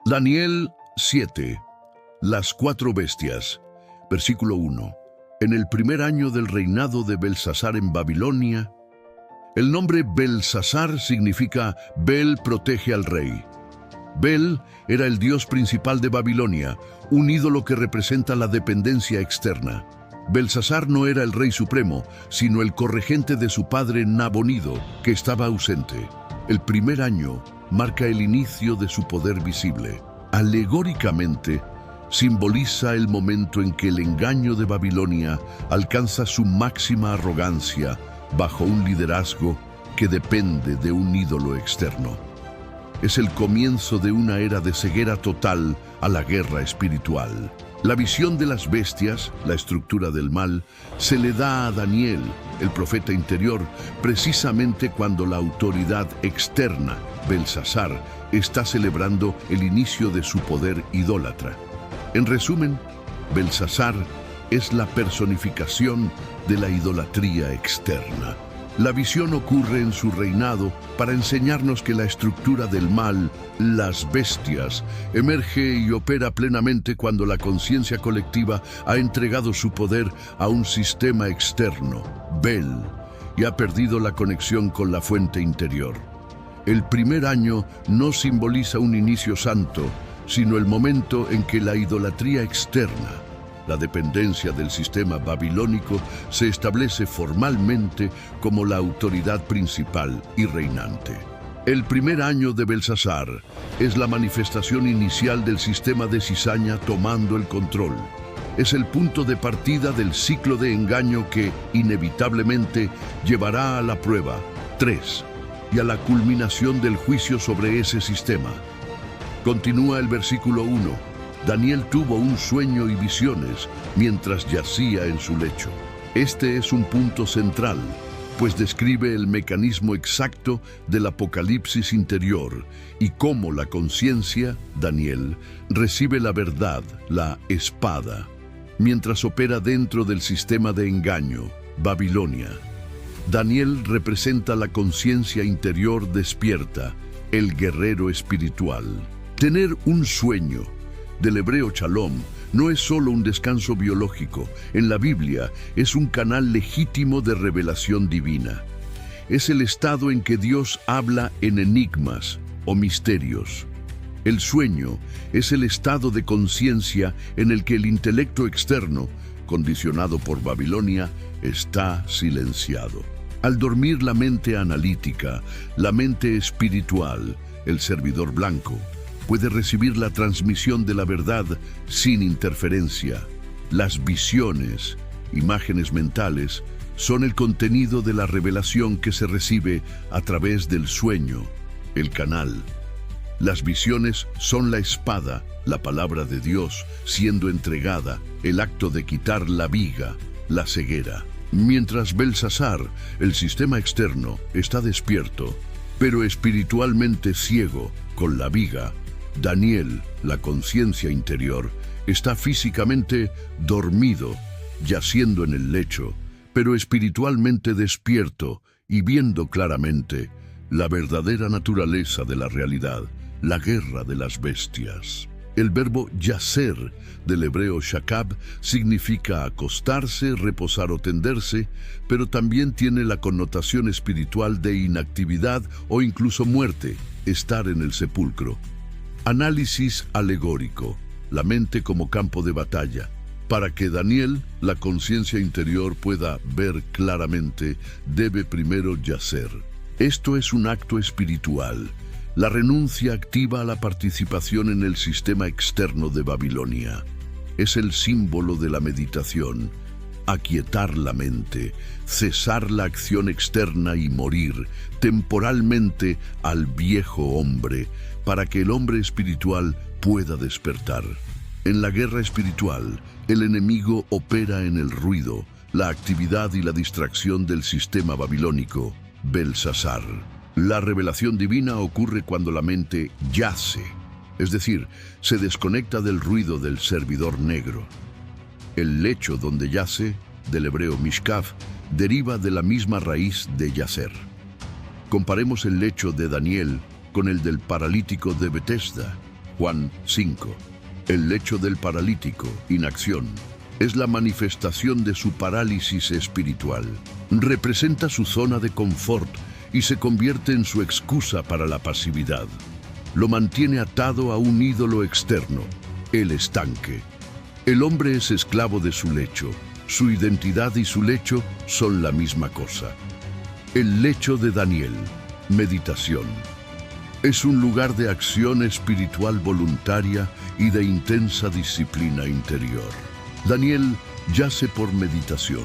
Daniel 7. Las cuatro bestias. Versículo 1. En el primer año del reinado de Belsasar en Babilonia. El nombre Belsasar significa Bel protege al rey. Bel era el dios principal de Babilonia, un ídolo que representa la dependencia externa. Belsasar no era el rey supremo, sino el corregente de su padre Nabonido, que estaba ausente. El primer año marca el inicio de su poder visible. Alegóricamente, simboliza el momento en que el engaño de Babilonia alcanza su máxima arrogancia bajo un liderazgo que depende de un ídolo externo. Es el comienzo de una era de ceguera total a la guerra espiritual. La visión de las bestias, la estructura del mal, se le da a Daniel, el profeta interior, precisamente cuando la autoridad externa, Belsasar, está celebrando el inicio de su poder idólatra. En resumen, Belsasar es la personificación de la idolatría externa. La visión ocurre en su reinado para enseñarnos que la estructura del mal, las bestias, emerge y opera plenamente cuando la conciencia colectiva ha entregado su poder a un sistema externo, Bel, y ha perdido la conexión con la fuente interior. El primer año no simboliza un inicio santo, sino el momento en que la idolatría externa, la dependencia del sistema babilónico, se establece formalmente como la autoridad principal y reinante. El primer año de Belsasar es la manifestación inicial del sistema de cizaña tomando el control. Es el punto de partida del ciclo de engaño que, inevitablemente, llevará a la prueba 3 y a la culminación del juicio sobre ese sistema. Continúa el versículo 1. Daniel tuvo un sueño y visiones mientras yacía en su lecho. Este es un punto central, pues describe el mecanismo exacto del apocalipsis interior y cómo la conciencia, Daniel, recibe la verdad, la espada, mientras opera dentro del sistema de engaño, Babilonia. Daniel representa la conciencia interior despierta, el guerrero espiritual. Tener un sueño, del hebreo shalom, no es solo un descanso biológico. En la Biblia es un canal legítimo de revelación divina. Es el estado en que Dios habla en enigmas o misterios. El sueño es el estado de conciencia en el que el intelecto externo, condicionado por Babilonia, está silenciado. Al dormir la mente analítica, la mente espiritual, el servidor blanco, puede recibir la transmisión de la verdad sin interferencia. Las visiones, imágenes mentales, son el contenido de la revelación que se recibe a través del sueño, el canal. Las visiones son la espada, la palabra de Dios, siendo entregada, el acto de quitar la viga, la ceguera. Mientras Belsasar, el sistema externo, está despierto, pero espiritualmente ciego, con la viga, Daniel, la conciencia interior, está físicamente dormido, yaciendo en el lecho, pero espiritualmente despierto y viendo claramente la verdadera naturaleza de la realidad, la guerra de las bestias. El verbo yacer, del hebreo shakab, significa acostarse, reposar o tenderse, pero también tiene la connotación espiritual de inactividad o incluso muerte, estar en el sepulcro. Análisis alegórico, la mente como campo de batalla. Para que Daniel, la conciencia interior, pueda ver claramente, debe primero yacer. Esto es un acto espiritual, la renuncia activa a la participación en el sistema externo de Babilonia. Es el símbolo de la meditación, aquietar la mente, cesar la acción externa y morir temporalmente al viejo hombre, para que el hombre espiritual pueda despertar. En la guerra espiritual, el enemigo opera en el ruido, la actividad y la distracción del sistema babilónico, Belsasar. La revelación divina ocurre cuando la mente yace, es decir, se desconecta del ruido del servidor negro. El lecho donde yace, del hebreo mishkaf, deriva de la misma raíz de yacer. Comparemos el lecho de Daniel con el del paralítico de Betesda. Juan 5. El lecho del paralítico, inacción, es la manifestación de su parálisis espiritual. Representa su zona de confort y se convierte en su excusa para la pasividad. Lo mantiene atado a un ídolo externo, el estanque. El hombre es esclavo de su lecho. Su identidad y su lecho son la misma cosa. El lecho de Daniel, meditación. Es un lugar de acción espiritual voluntaria y de intensa disciplina interior. Daniel yace por meditación,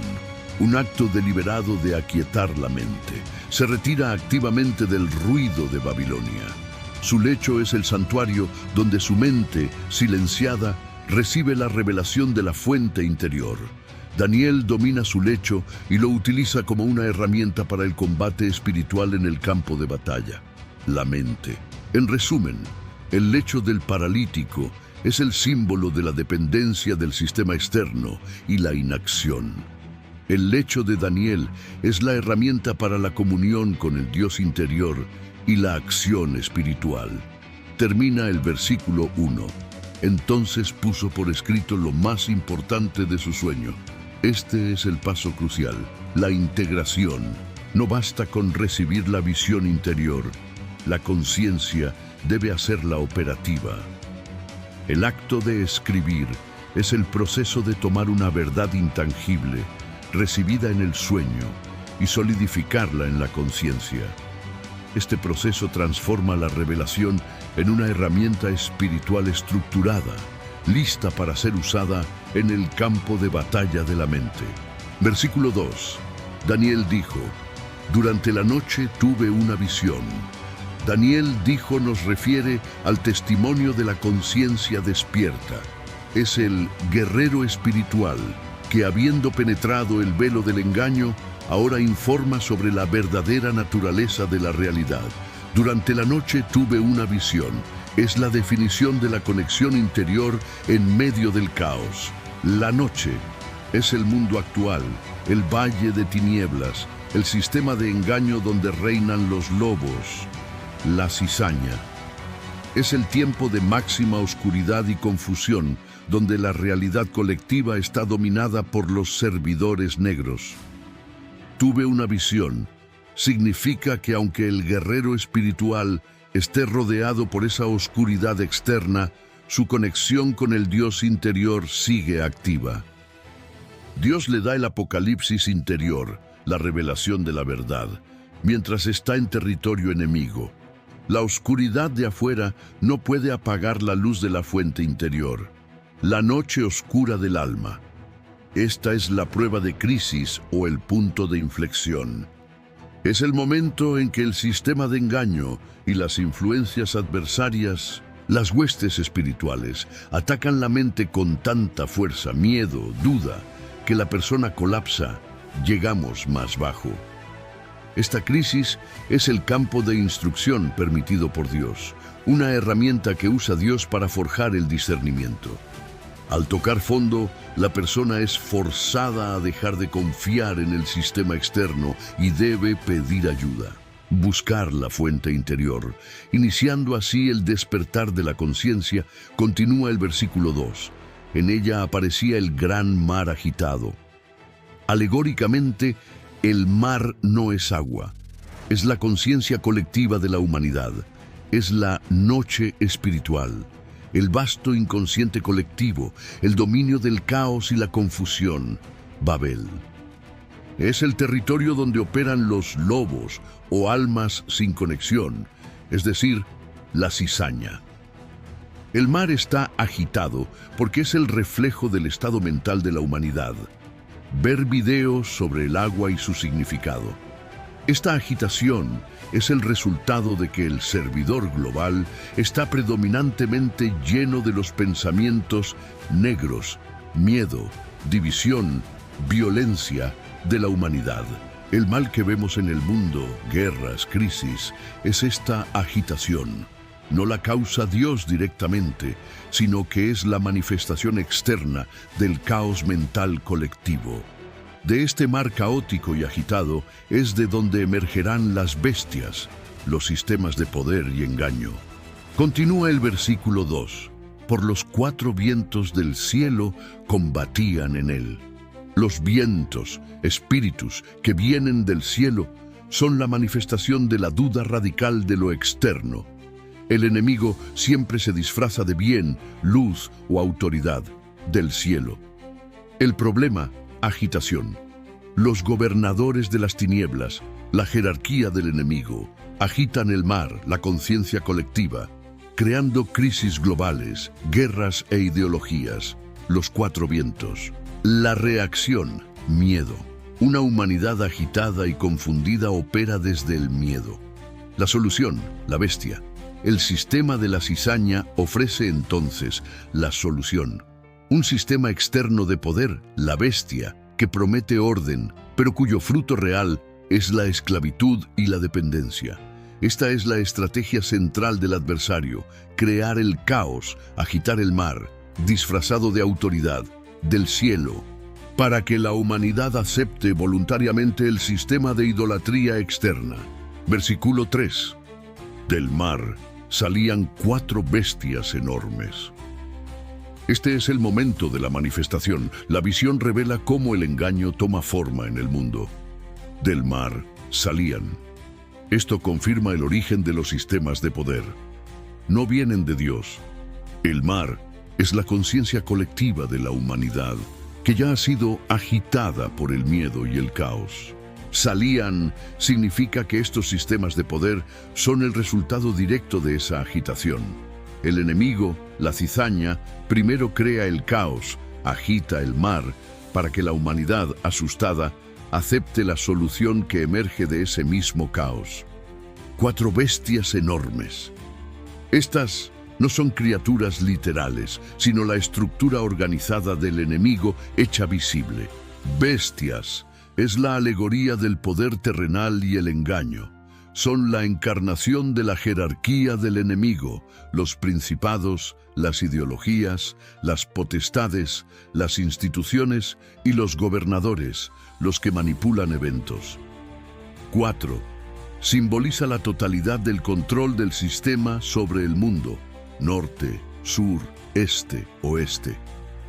un acto deliberado de aquietar la mente. Se retira activamente del ruido de Babilonia. Su lecho es el santuario donde su mente, silenciada, recibe la revelación de la fuente interior. Daniel domina su lecho y lo utiliza como una herramienta para el combate espiritual en el campo de batalla. La mente. En resumen, el lecho del paralítico es el símbolo de la dependencia del sistema externo y la inacción. El lecho de Daniel es la herramienta para la comunión con el Dios interior y la acción espiritual. Termina el versículo 1. Entonces puso por escrito lo más importante de su sueño. Este es el paso crucial, la integración. No basta con recibir la visión interior. La conciencia debe hacerla operativa. El acto de escribir es el proceso de tomar una verdad intangible, recibida en el sueño, y solidificarla en la conciencia. Este proceso transforma la revelación en una herramienta espiritual estructurada, lista para ser usada en el campo de batalla de la mente. Versículo 2. Daniel dijo, durante la noche tuve una visión. Daniel dijo nos refiere al testimonio de la conciencia despierta. Es el guerrero espiritual que, habiendo penetrado el velo del engaño, ahora informa sobre la verdadera naturaleza de la realidad. Durante la noche tuve una visión. Es la definición de la conexión interior en medio del caos. La noche es el mundo actual, el valle de tinieblas, el sistema de engaño donde reinan los lobos, la cizaña. Es el tiempo de máxima oscuridad y confusión, donde la realidad colectiva está dominada por los servidores negros. Tuve una visión. Significa que aunque el guerrero espiritual esté rodeado por esa oscuridad externa, su conexión con el Dios interior sigue activa. Dios le da el apocalipsis interior, la revelación de la verdad, mientras está en territorio enemigo. La oscuridad de afuera no puede apagar la luz de la fuente interior. La noche oscura del alma. Esta es la prueba de crisis o el punto de inflexión. Es el momento en que el sistema de engaño y las influencias adversarias, las huestes espirituales, atacan la mente con tanta fuerza, miedo, duda, que la persona colapsa. Llegamos más bajo. Esta crisis es el campo de instrucción permitido por Dios, una herramienta que usa Dios para forjar el discernimiento. Al tocar fondo, la persona es forzada a dejar de confiar en el sistema externo y debe pedir ayuda. Buscar la fuente interior, iniciando así el despertar de la conciencia. Continúa el versículo 2. En ella aparecía el gran mar agitado. Alegóricamente, el mar no es agua, es la conciencia colectiva de la humanidad, es la noche espiritual, el vasto inconsciente colectivo, el dominio del caos y la confusión, Babel. Es el territorio donde operan los lobos o almas sin conexión, es decir, la cizaña. El mar está agitado porque es el reflejo del estado mental de la humanidad. Ver videos sobre el agua y su significado. Esta agitación es el resultado de que el servidor global está predominantemente lleno de los pensamientos negros, miedo, división, violencia de la humanidad. El mal que vemos en el mundo, guerras, crisis, es esta agitación. No la causa Dios directamente, sino que es la manifestación externa del caos mental colectivo. De este mar caótico y agitado es de donde emergerán las bestias, los sistemas de poder y engaño. Continúa el versículo 2. Por los cuatro vientos del cielo combatían en él. Los vientos, espíritus que vienen del cielo, son la manifestación de la duda radical de lo externo. El enemigo siempre se disfraza de bien, luz o autoridad del cielo. El problema, agitación. Los gobernadores de las tinieblas, la jerarquía del enemigo, agitan el mar, la conciencia colectiva, creando crisis globales, guerras e ideologías. Los cuatro vientos. La reacción, miedo. Una humanidad agitada y confundida opera desde el miedo. La solución, la bestia. El sistema de la cizaña ofrece entonces la solución. Un sistema externo de poder, la bestia, que promete orden, pero cuyo fruto real es la esclavitud y la dependencia. Esta es la estrategia central del adversario: crear el caos, agitar el mar, disfrazado de autoridad, del cielo, para que la humanidad acepte voluntariamente el sistema de idolatría externa. Versículo 3. Del mar salían cuatro bestias enormes. Este es el momento de la manifestación. La visión revela cómo el engaño toma forma en el mundo. Del mar salían. Esto confirma el origen de los sistemas de poder. No vienen de Dios. El mar es la conciencia colectiva de la humanidad, que ya ha sido agitada por el miedo y el caos. Salían significa que estos sistemas de poder son el resultado directo de esa agitación. El enemigo, la cizaña, primero crea el caos, agita el mar, para que la humanidad, asustada, acepte la solución que emerge de ese mismo caos. Cuatro bestias enormes. Estas no son criaturas literales, sino la estructura organizada del enemigo hecha visible. Bestias es la alegoría del poder terrenal y el engaño. Son la encarnación de la jerarquía del enemigo, los principados, las ideologías, las potestades, las instituciones y los gobernadores, los que manipulan eventos. 4. Simboliza la totalidad del control del sistema sobre el mundo: norte, sur, este, oeste.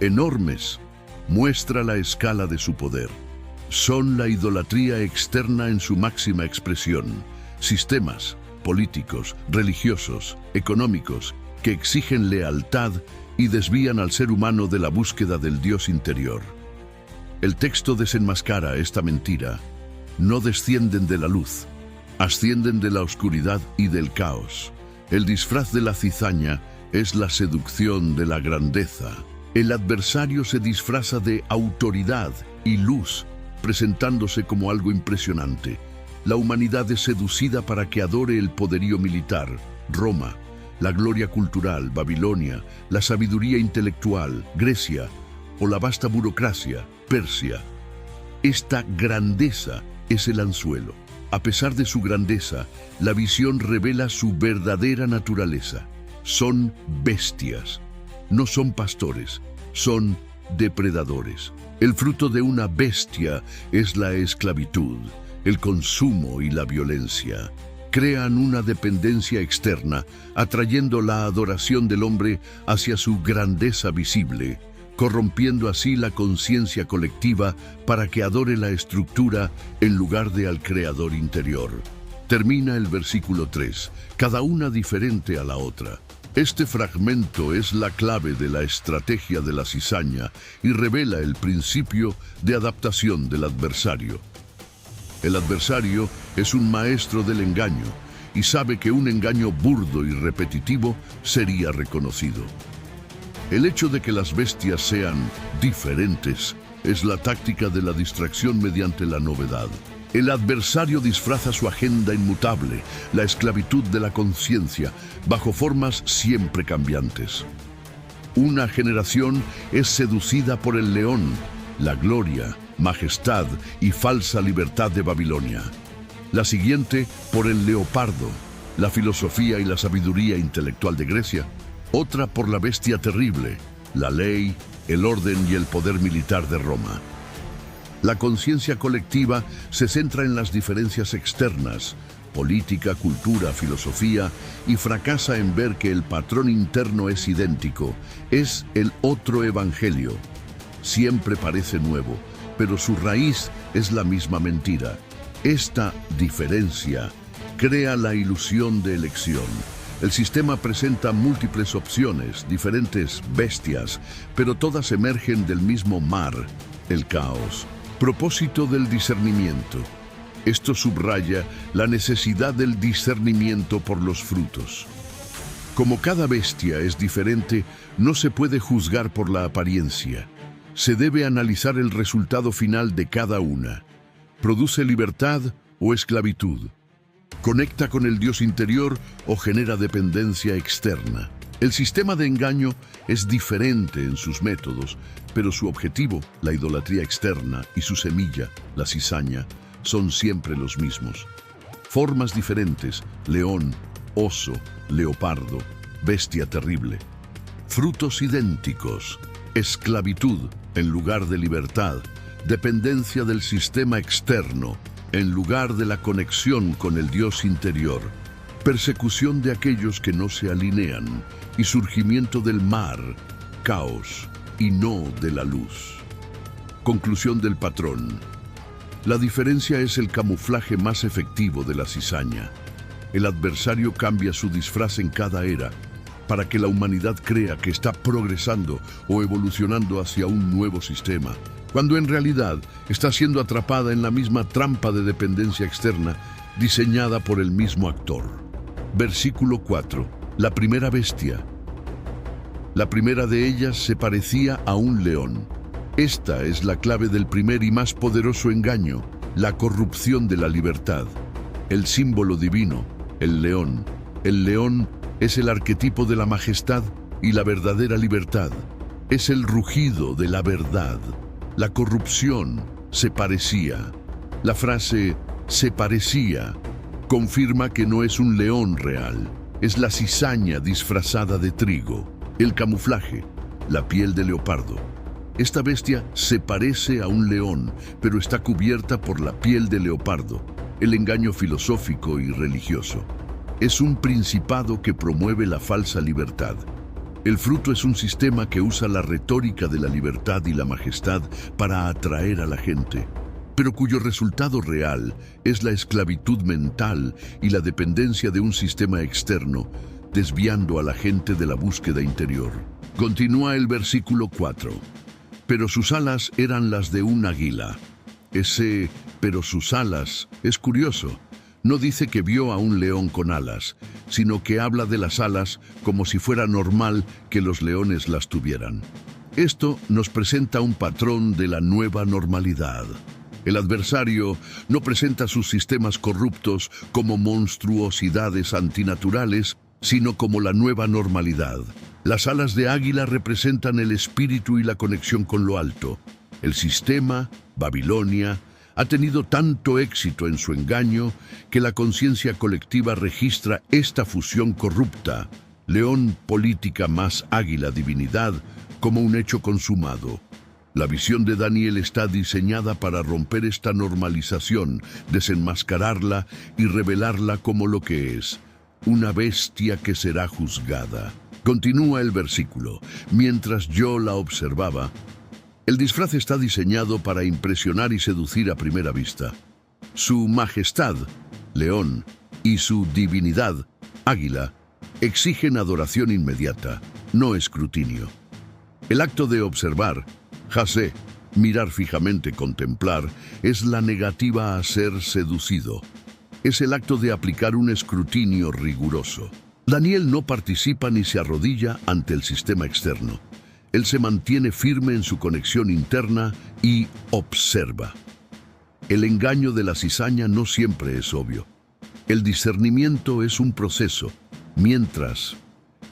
Enormes, muestra la escala de su poder. Son la idolatría externa en su máxima expresión. Sistemas políticos, religiosos, económicos, que exigen lealtad y desvían al ser humano de la búsqueda del Dios interior. El texto desenmascara esta mentira. No descienden de la luz, ascienden de la oscuridad y del caos. El disfraz de la cizaña es la seducción de la grandeza. El adversario se disfraza de autoridad y luz, presentándose como algo impresionante. La humanidad es seducida para que adore el poderío militar, Roma, la gloria cultural, Babilonia, la sabiduría intelectual, Grecia, o la vasta burocracia, Persia. Esta grandeza es el anzuelo. A pesar de su grandeza, la visión revela su verdadera naturaleza. Son bestias, no son pastores, son depredadores. El fruto de una bestia es la esclavitud, el consumo y la violencia. Crean una dependencia externa, atrayendo la adoración del hombre hacia su grandeza visible, corrompiendo así la conciencia colectiva para que adore la estructura en lugar de al creador interior. Termina el versículo 3, cada una diferente a la otra. Este fragmento es la clave de la estrategia de la cizaña y revela el principio de adaptación del adversario. El adversario es un maestro del engaño y sabe que un engaño burdo y repetitivo sería reconocido. El hecho de que las bestias sean diferentes es la táctica de la distracción mediante la novedad. El adversario disfraza su agenda inmutable, la esclavitud de la conciencia, bajo formas siempre cambiantes. Una generación es seducida por el león, la gloria, majestad y falsa libertad de Babilonia. La siguiente por el leopardo, la filosofía y la sabiduría intelectual de Grecia. Otra por la bestia terrible, la ley, el orden y el poder militar de Roma. La conciencia colectiva se centra en las diferencias externas, política, cultura, filosofía, y fracasa en ver que el patrón interno es idéntico. Es el otro evangelio. Siempre parece nuevo, pero su raíz es la misma mentira. Esta diferencia crea la ilusión de elección. El sistema presenta múltiples opciones, diferentes bestias, pero todas emergen del mismo mar, el caos. Propósito del discernimiento. Esto subraya la necesidad del discernimiento por los frutos. Como cada bestia es diferente, no se puede juzgar por la apariencia. Se debe analizar el resultado final de cada una. ¿Produce libertad o esclavitud? ¿Conecta con el Dios interior o genera dependencia externa? El sistema de engaño es diferente en sus métodos, pero su objetivo, la idolatría externa, y su semilla, la cizaña, son siempre los mismos. Formas diferentes: león, oso, leopardo, bestia terrible. Frutos idénticos: esclavitud en lugar de libertad, dependencia del sistema externo en lugar de la conexión con el Dios interior, persecución de aquellos que no se alinean y surgimiento del mar, caos y no de la luz. Conclusión del patrón. La diferencia es el camuflaje más efectivo de la cizaña. El adversario cambia su disfraz en cada era para que la humanidad crea que está progresando o evolucionando hacia un nuevo sistema, cuando en realidad está siendo atrapada en la misma trampa de dependencia externa diseñada por el mismo actor. Versículo 4. La primera bestia. La primera de ellas se parecía a un león. Esta es la clave del primer y más poderoso engaño, la corrupción de la libertad. El símbolo divino, el león. El león es el arquetipo de la majestad y la verdadera libertad. Es el rugido de la verdad. La corrupción se parecía. La frase "se parecía" confirma que no es un león real. Es la cizaña disfrazada de trigo. El camuflaje, la piel de leopardo. Esta bestia se parece a un león, pero está cubierta por la piel de leopardo. El engaño filosófico y religioso. Es un principado que promueve la falsa libertad. El fruto es un sistema que usa la retórica de la libertad y la majestad para atraer a la gente, pero cuyo resultado real es la esclavitud mental y la dependencia de un sistema externo, desviando a la gente de la búsqueda interior. Continúa el versículo 4. Pero sus alas eran las de un águila. Ese "pero sus alas" es curioso. No dice que vio a un león con alas, sino que habla de las alas como si fuera normal que los leones las tuvieran. Esto nos presenta un patrón de la nueva normalidad. El adversario no presenta sus sistemas corruptos como monstruosidades antinaturales, sino como la nueva normalidad. Las alas de águila representan el espíritu y la conexión con lo alto. El sistema, Babilonia, ha tenido tanto éxito en su engaño que la conciencia colectiva registra esta fusión corrupta, león política más águila divinidad, como un hecho consumado. La visión de Daniel está diseñada para romper esta normalización, desenmascararla y revelarla como lo que es, una bestia que será juzgada. Continúa el versículo. Mientras yo la observaba, el disfraz está diseñado para impresionar y seducir a primera vista. Su majestad, león, y su divinidad, águila, exigen adoración inmediata, no escrutinio. El acto de observar, jasé, mirar fijamente, contemplar, es la negativa a ser seducido. Es el acto de aplicar un escrutinio riguroso. Daniel no participa ni se arrodilla ante el sistema externo. Él se mantiene firme en su conexión interna y observa. El engaño de la cizaña no siempre es obvio. El discernimiento es un proceso, mientras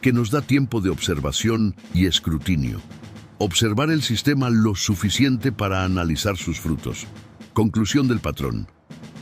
que nos da tiempo de observación y escrutinio. Observar el sistema lo suficiente para analizar sus frutos. Conclusión del patrón.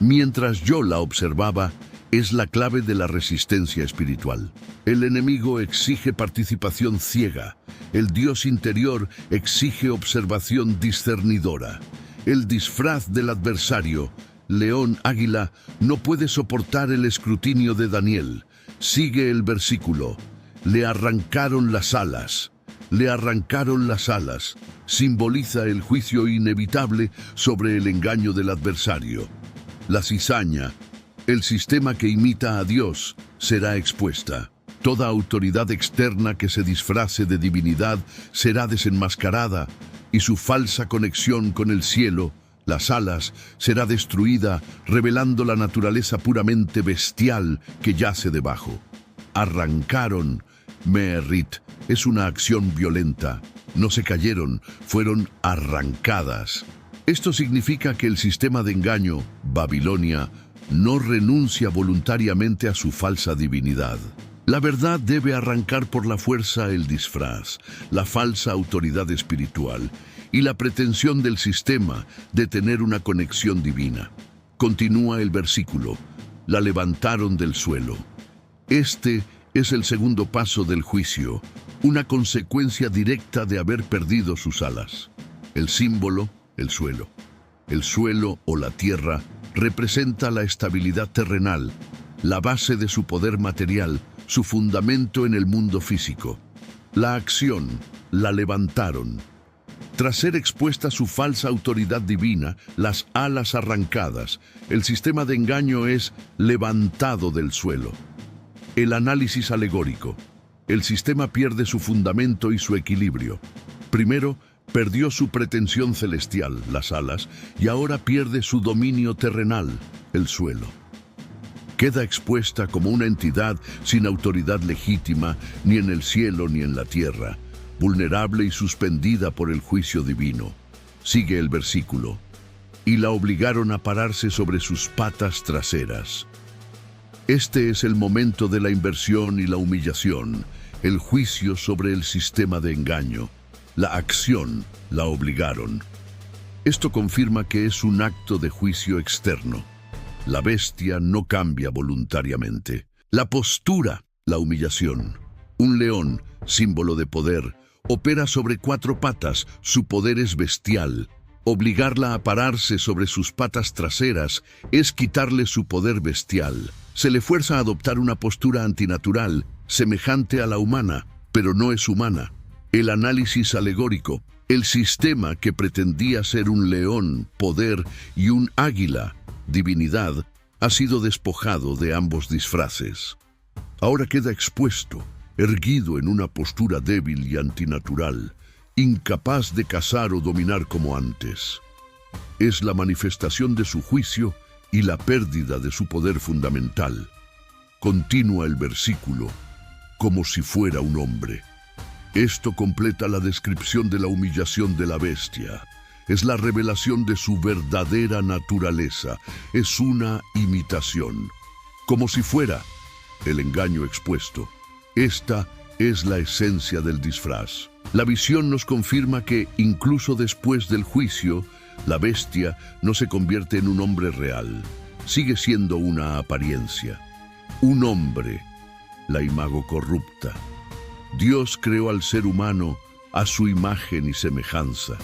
Mientras yo la observaba, es la clave de la resistencia espiritual. El enemigo exige participación ciega. El Dios interior exige observación discernidora. El disfraz del adversario león, águila, no puede soportar el escrutinio de Daniel. Sigue el versículo. Le arrancaron las alas. Le arrancaron las alas. Simboliza el juicio inevitable sobre el engaño del adversario. La cizaña, el sistema que imita a Dios, será expuesta. Toda autoridad externa que se disfrace de divinidad será desenmascarada y su falsa conexión con el cielo, las alas, será destruida, revelando la naturaleza puramente bestial que yace debajo. Arrancaron, Me'erit, es una acción violenta. No se cayeron, fueron arrancadas. Esto significa que el sistema de engaño, Babilonia, no renuncia voluntariamente a su falsa divinidad. La verdad debe arrancar por la fuerza el disfraz, la falsa autoridad espiritual y la pretensión del sistema de tener una conexión divina. Continúa el versículo. La levantaron del suelo. Este es el segundo paso del juicio, una consecuencia directa de haber perdido sus alas. El símbolo, el suelo. El suelo o la tierra representa la estabilidad terrenal, la base de su poder material, su fundamento en el mundo físico. La acción, la levantaron. Tras ser expuesta su falsa autoridad divina, las alas arrancadas, el sistema de engaño es levantado del suelo. El análisis alegórico. El sistema pierde su fundamento y su equilibrio. Primero, perdió su pretensión celestial, las alas, y ahora pierde su dominio terrenal, el suelo. Queda expuesta como una entidad sin autoridad legítima ni en el cielo ni en la tierra, vulnerable y suspendida por el juicio divino. Sigue el versículo. Y la obligaron a pararse sobre sus patas traseras. Este es el momento de la inversión y la humillación, el juicio sobre el sistema de engaño. La acción la obligaron. Esto confirma que es un acto de juicio externo. La bestia no cambia voluntariamente. La postura, la humillación. Un león, símbolo de poder, opera sobre 4 patas, su poder es bestial. Obligarla a pararse sobre sus patas traseras es quitarle su poder bestial. Se le fuerza a adoptar una postura antinatural, semejante a la humana, pero no es humana. El análisis alegórico, el sistema que pretendía ser un león, poder, y un águila, divinidad, ha sido despojado de ambos disfraces. Ahora queda expuesto, erguido en una postura débil y antinatural, incapaz de cazar o dominar como antes. Es la manifestación de su juicio y la pérdida de su poder fundamental. Continúa el versículo, como si fuera un hombre. Esto completa la descripción de la humillación de la bestia. Es la revelación de su verdadera naturaleza. Es una imitación. Como si fuera el engaño expuesto. Esta es la esencia del disfraz. La visión nos confirma que, incluso después del juicio, la bestia no se convierte en un hombre real. Sigue siendo una apariencia. Un hombre, la imago corrupta. Dios creó al ser humano a su imagen y semejanza.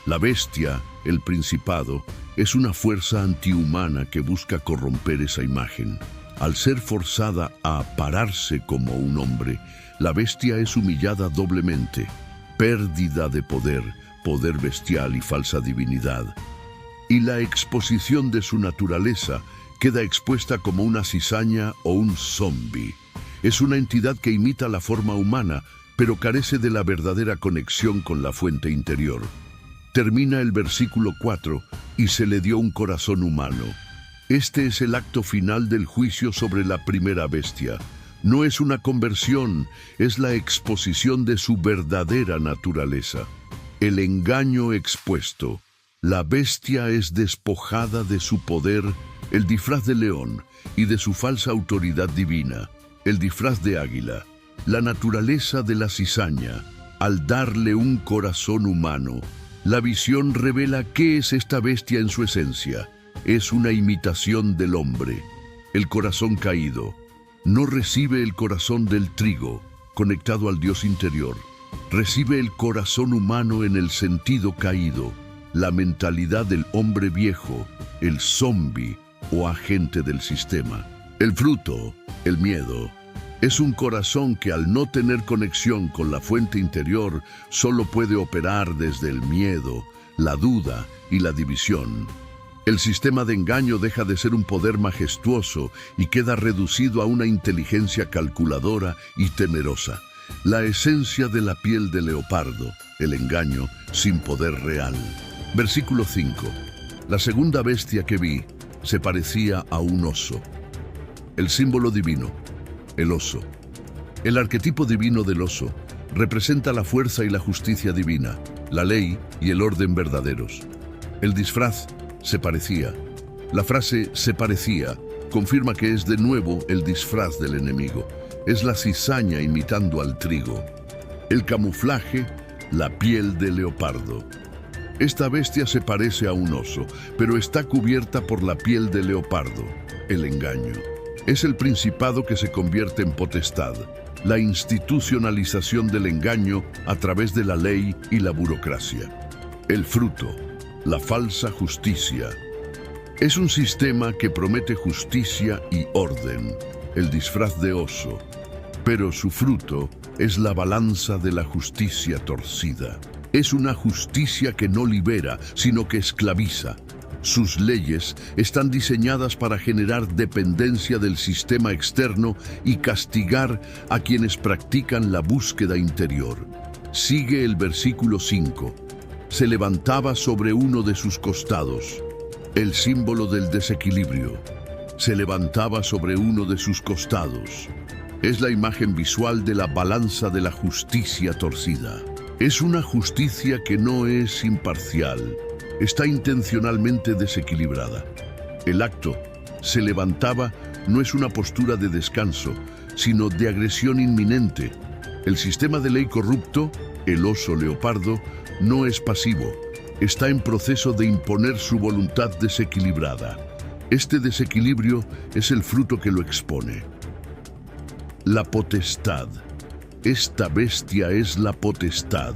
La bestia, el principado, es una fuerza antihumana que busca corromper esa imagen. Al ser forzada a pararse como un hombre, la bestia es humillada doblemente. Pérdida de poder, poder bestial y falsa divinidad. Y la exposición de su naturaleza queda expuesta como una cizaña o un zombi. Es una entidad que imita la forma humana, pero carece de la verdadera conexión con la fuente interior. Termina el versículo 4, y se le dio un corazón humano. Este es el acto final del juicio sobre la primera bestia. No es una conversión, es la exposición de su verdadera naturaleza. El engaño expuesto. La bestia es despojada de su poder, el disfraz de león, y de su falsa autoridad divina, el disfraz de águila. La naturaleza de la cizaña, al darle un corazón humano. La visión revela qué es esta bestia en su esencia. Es una imitación del hombre. El corazón caído. No recibe el corazón del trigo, conectado al Dios interior. Recibe el corazón humano en el sentido caído, la mentalidad del hombre viejo, el zombi o agente del sistema. El fruto, el miedo, es un corazón que al no tener conexión con la fuente interior solo puede operar desde el miedo, la duda y la división. El sistema de engaño deja de ser un poder majestuoso y queda reducido a una inteligencia calculadora y temerosa. La esencia de la piel de leopardo, el engaño sin poder real. Versículo 5. La segunda bestia que vi se parecía a un oso. El símbolo divino, el oso. El arquetipo divino del oso representa la fuerza y la justicia divina, la ley y el orden verdaderos. El disfraz se parecía. La frase se parecía confirma que es de nuevo el disfraz del enemigo. Es la cizaña imitando al trigo. El camuflaje, la piel de leopardo. Esta bestia se parece a un oso, pero está cubierta por la piel de leopardo, el engaño. Es el principado que se convierte en potestad, la institucionalización del engaño a través de la ley y la burocracia. El fruto, la falsa justicia. Es un sistema que promete justicia y orden, el disfraz de oso, pero su fruto es la balanza de la justicia torcida. Es una justicia que no libera, sino que esclaviza. Sus leyes están diseñadas para generar dependencia del sistema externo y castigar a quienes practican la búsqueda interior. Sigue el versículo 5. Se levantaba sobre uno de sus costados, el símbolo del desequilibrio. Se levantaba sobre uno de sus costados. Es la imagen visual de la balanza de la justicia torcida. Es una justicia que no es imparcial. Está intencionalmente desequilibrada. El acto, se levantaba, no es una postura de descanso, sino de agresión inminente. El sistema de ley corrupto, el oso leopardo, no es pasivo. Está en proceso de imponer su voluntad desequilibrada. Este desequilibrio es el fruto que lo expone. La potestad. Esta bestia es la potestad,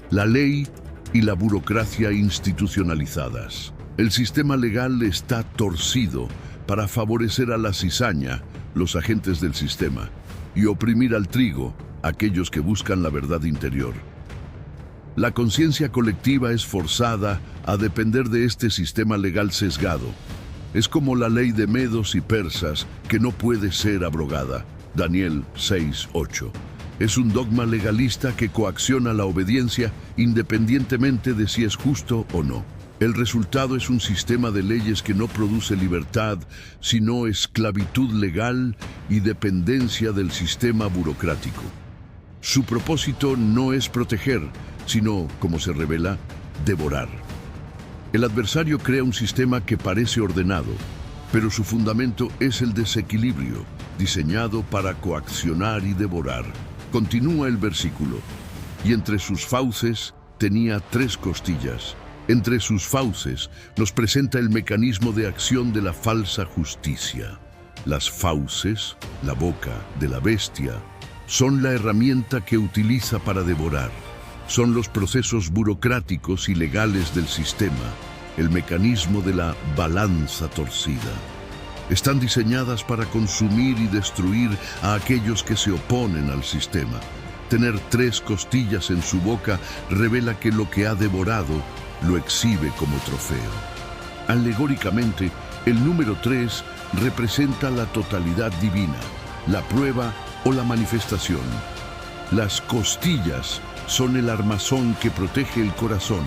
la ley y la burocracia institucionalizadas. El sistema legal está torcido para favorecer a la cizaña, los agentes del sistema, y oprimir al trigo, aquellos que buscan la verdad interior. La conciencia colectiva es forzada a depender de este sistema legal sesgado. Es como la ley de medos y persas que no puede ser abrogada. Daniel 6:8. Es un dogma legalista que coacciona la obediencia independientemente de si es justo o no. El resultado es un sistema de leyes que no produce libertad, sino esclavitud legal y dependencia del sistema burocrático. Su propósito no es proteger, sino, como se revela, devorar. El adversario crea un sistema que parece ordenado, pero su fundamento es el desequilibrio, diseñado para coaccionar y devorar. Continúa el versículo. Y entre sus fauces tenía 3 costillas. Entre sus fauces nos presenta el mecanismo de acción de la falsa justicia. Las fauces, la boca de la bestia, son la herramienta que utiliza para devorar. Son los procesos burocráticos y legales del sistema, el mecanismo de la balanza torcida. Están diseñadas para consumir y destruir a aquellos que se oponen al sistema. Tener 3 costillas en su boca revela que lo que ha devorado lo exhibe como trofeo. Alegóricamente, el número 3 representa la totalidad divina, la prueba o la manifestación. Las costillas son el armazón que protege el corazón,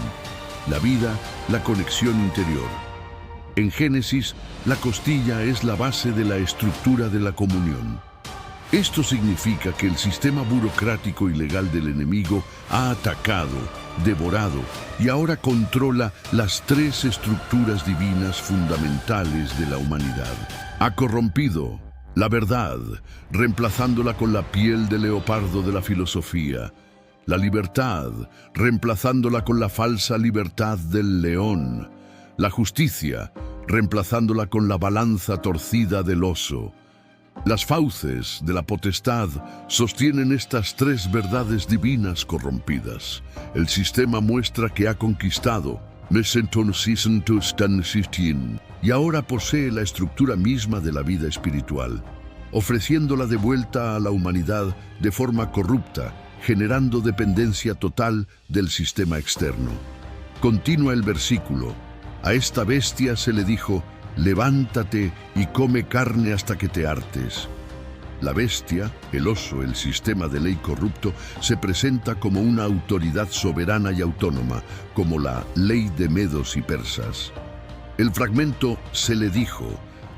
la vida, la conexión interior. En Génesis, la costilla es la base de la estructura de la comunión. Esto significa que el sistema burocrático y legal del enemigo ha atacado, devorado y ahora controla las 3 estructuras divinas fundamentales de la humanidad. Ha corrompido la verdad, reemplazándola con la piel de leopardo de la filosofía. La libertad, reemplazándola con la falsa libertad del león. La justicia, reemplazándola con la balanza torcida del oso. Las fauces de la potestad sostienen estas 3 verdades divinas corrompidas. El sistema muestra que ha conquistado, Me sentoncisen tan sistin, y ahora posee la estructura misma de la vida espiritual, ofreciéndola de vuelta a la humanidad de forma corrupta, generando dependencia total del sistema externo. Continúa el versículo. A esta bestia se le dijo: levántate y come carne hasta que te hartes. La bestia, el oso, el sistema de ley corrupto, se presenta como una autoridad soberana y autónoma, como la ley de medos y persas. El fragmento "se le dijo"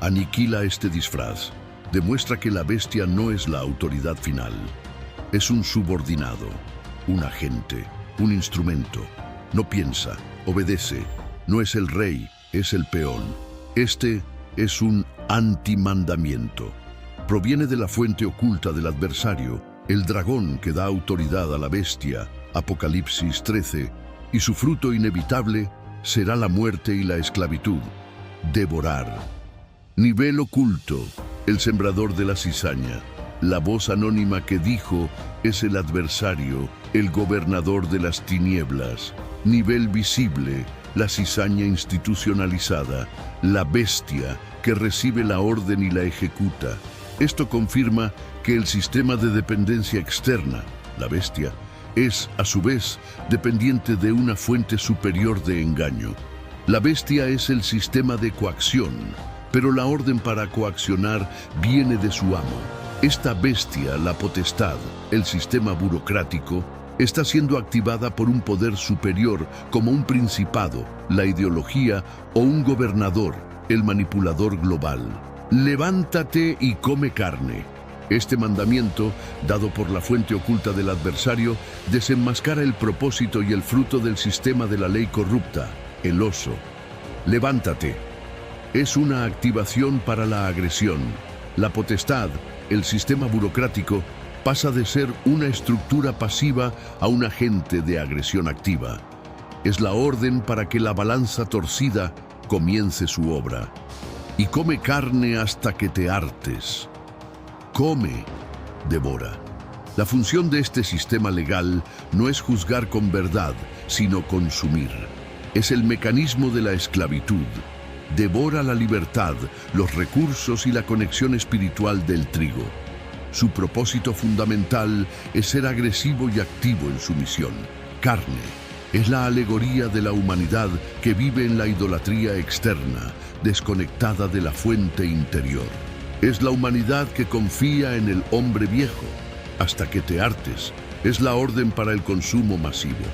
aniquila este disfraz, demuestra que la bestia no es la autoridad final. Es un subordinado, un agente, un instrumento. No piensa, obedece, no es el rey, es el peón. Este es un antimandamiento. Proviene de la fuente oculta del adversario, el dragón que da autoridad a la bestia, Apocalipsis 13, y su fruto inevitable será la muerte y la esclavitud, devorar. Nivel oculto, el sembrador de la cizaña. La voz anónima que dijo es el adversario, el gobernador de las tinieblas. Nivel visible, la cizaña institucionalizada, la bestia que recibe la orden y la ejecuta. Esto confirma que el sistema de dependencia externa, la bestia, es, a su vez, dependiente de una fuente superior de engaño. La bestia es el sistema de coacción, pero la orden para coaccionar viene de su amo. Esta bestia, la potestad, el sistema burocrático, está siendo activada por un poder superior como un principado, la ideología o un gobernador, el manipulador global. Levántate y come carne. Este mandamiento, dado por la fuente oculta del adversario, desenmascara el propósito y el fruto del sistema de la ley corrupta, el oso. Levántate. Es una activación para la agresión. La potestad, el sistema burocrático, pasa de ser una estructura pasiva a un agente de agresión activa. Es la orden para que la balanza torcida comience su obra. Y come carne hasta que te hartes. Come, devora. La función de este sistema legal no es juzgar con verdad, sino consumir. Es el mecanismo de la esclavitud. Devora la libertad, los recursos y la conexión espiritual del trigo. Su propósito fundamental es ser agresivo y activo en su misión. Carne es la alegoría de la humanidad que vive en la idolatría externa, desconectada de la fuente interior. Es la humanidad que confía en el hombre viejo. Hasta que te hartes, es la orden para el consumo masivo.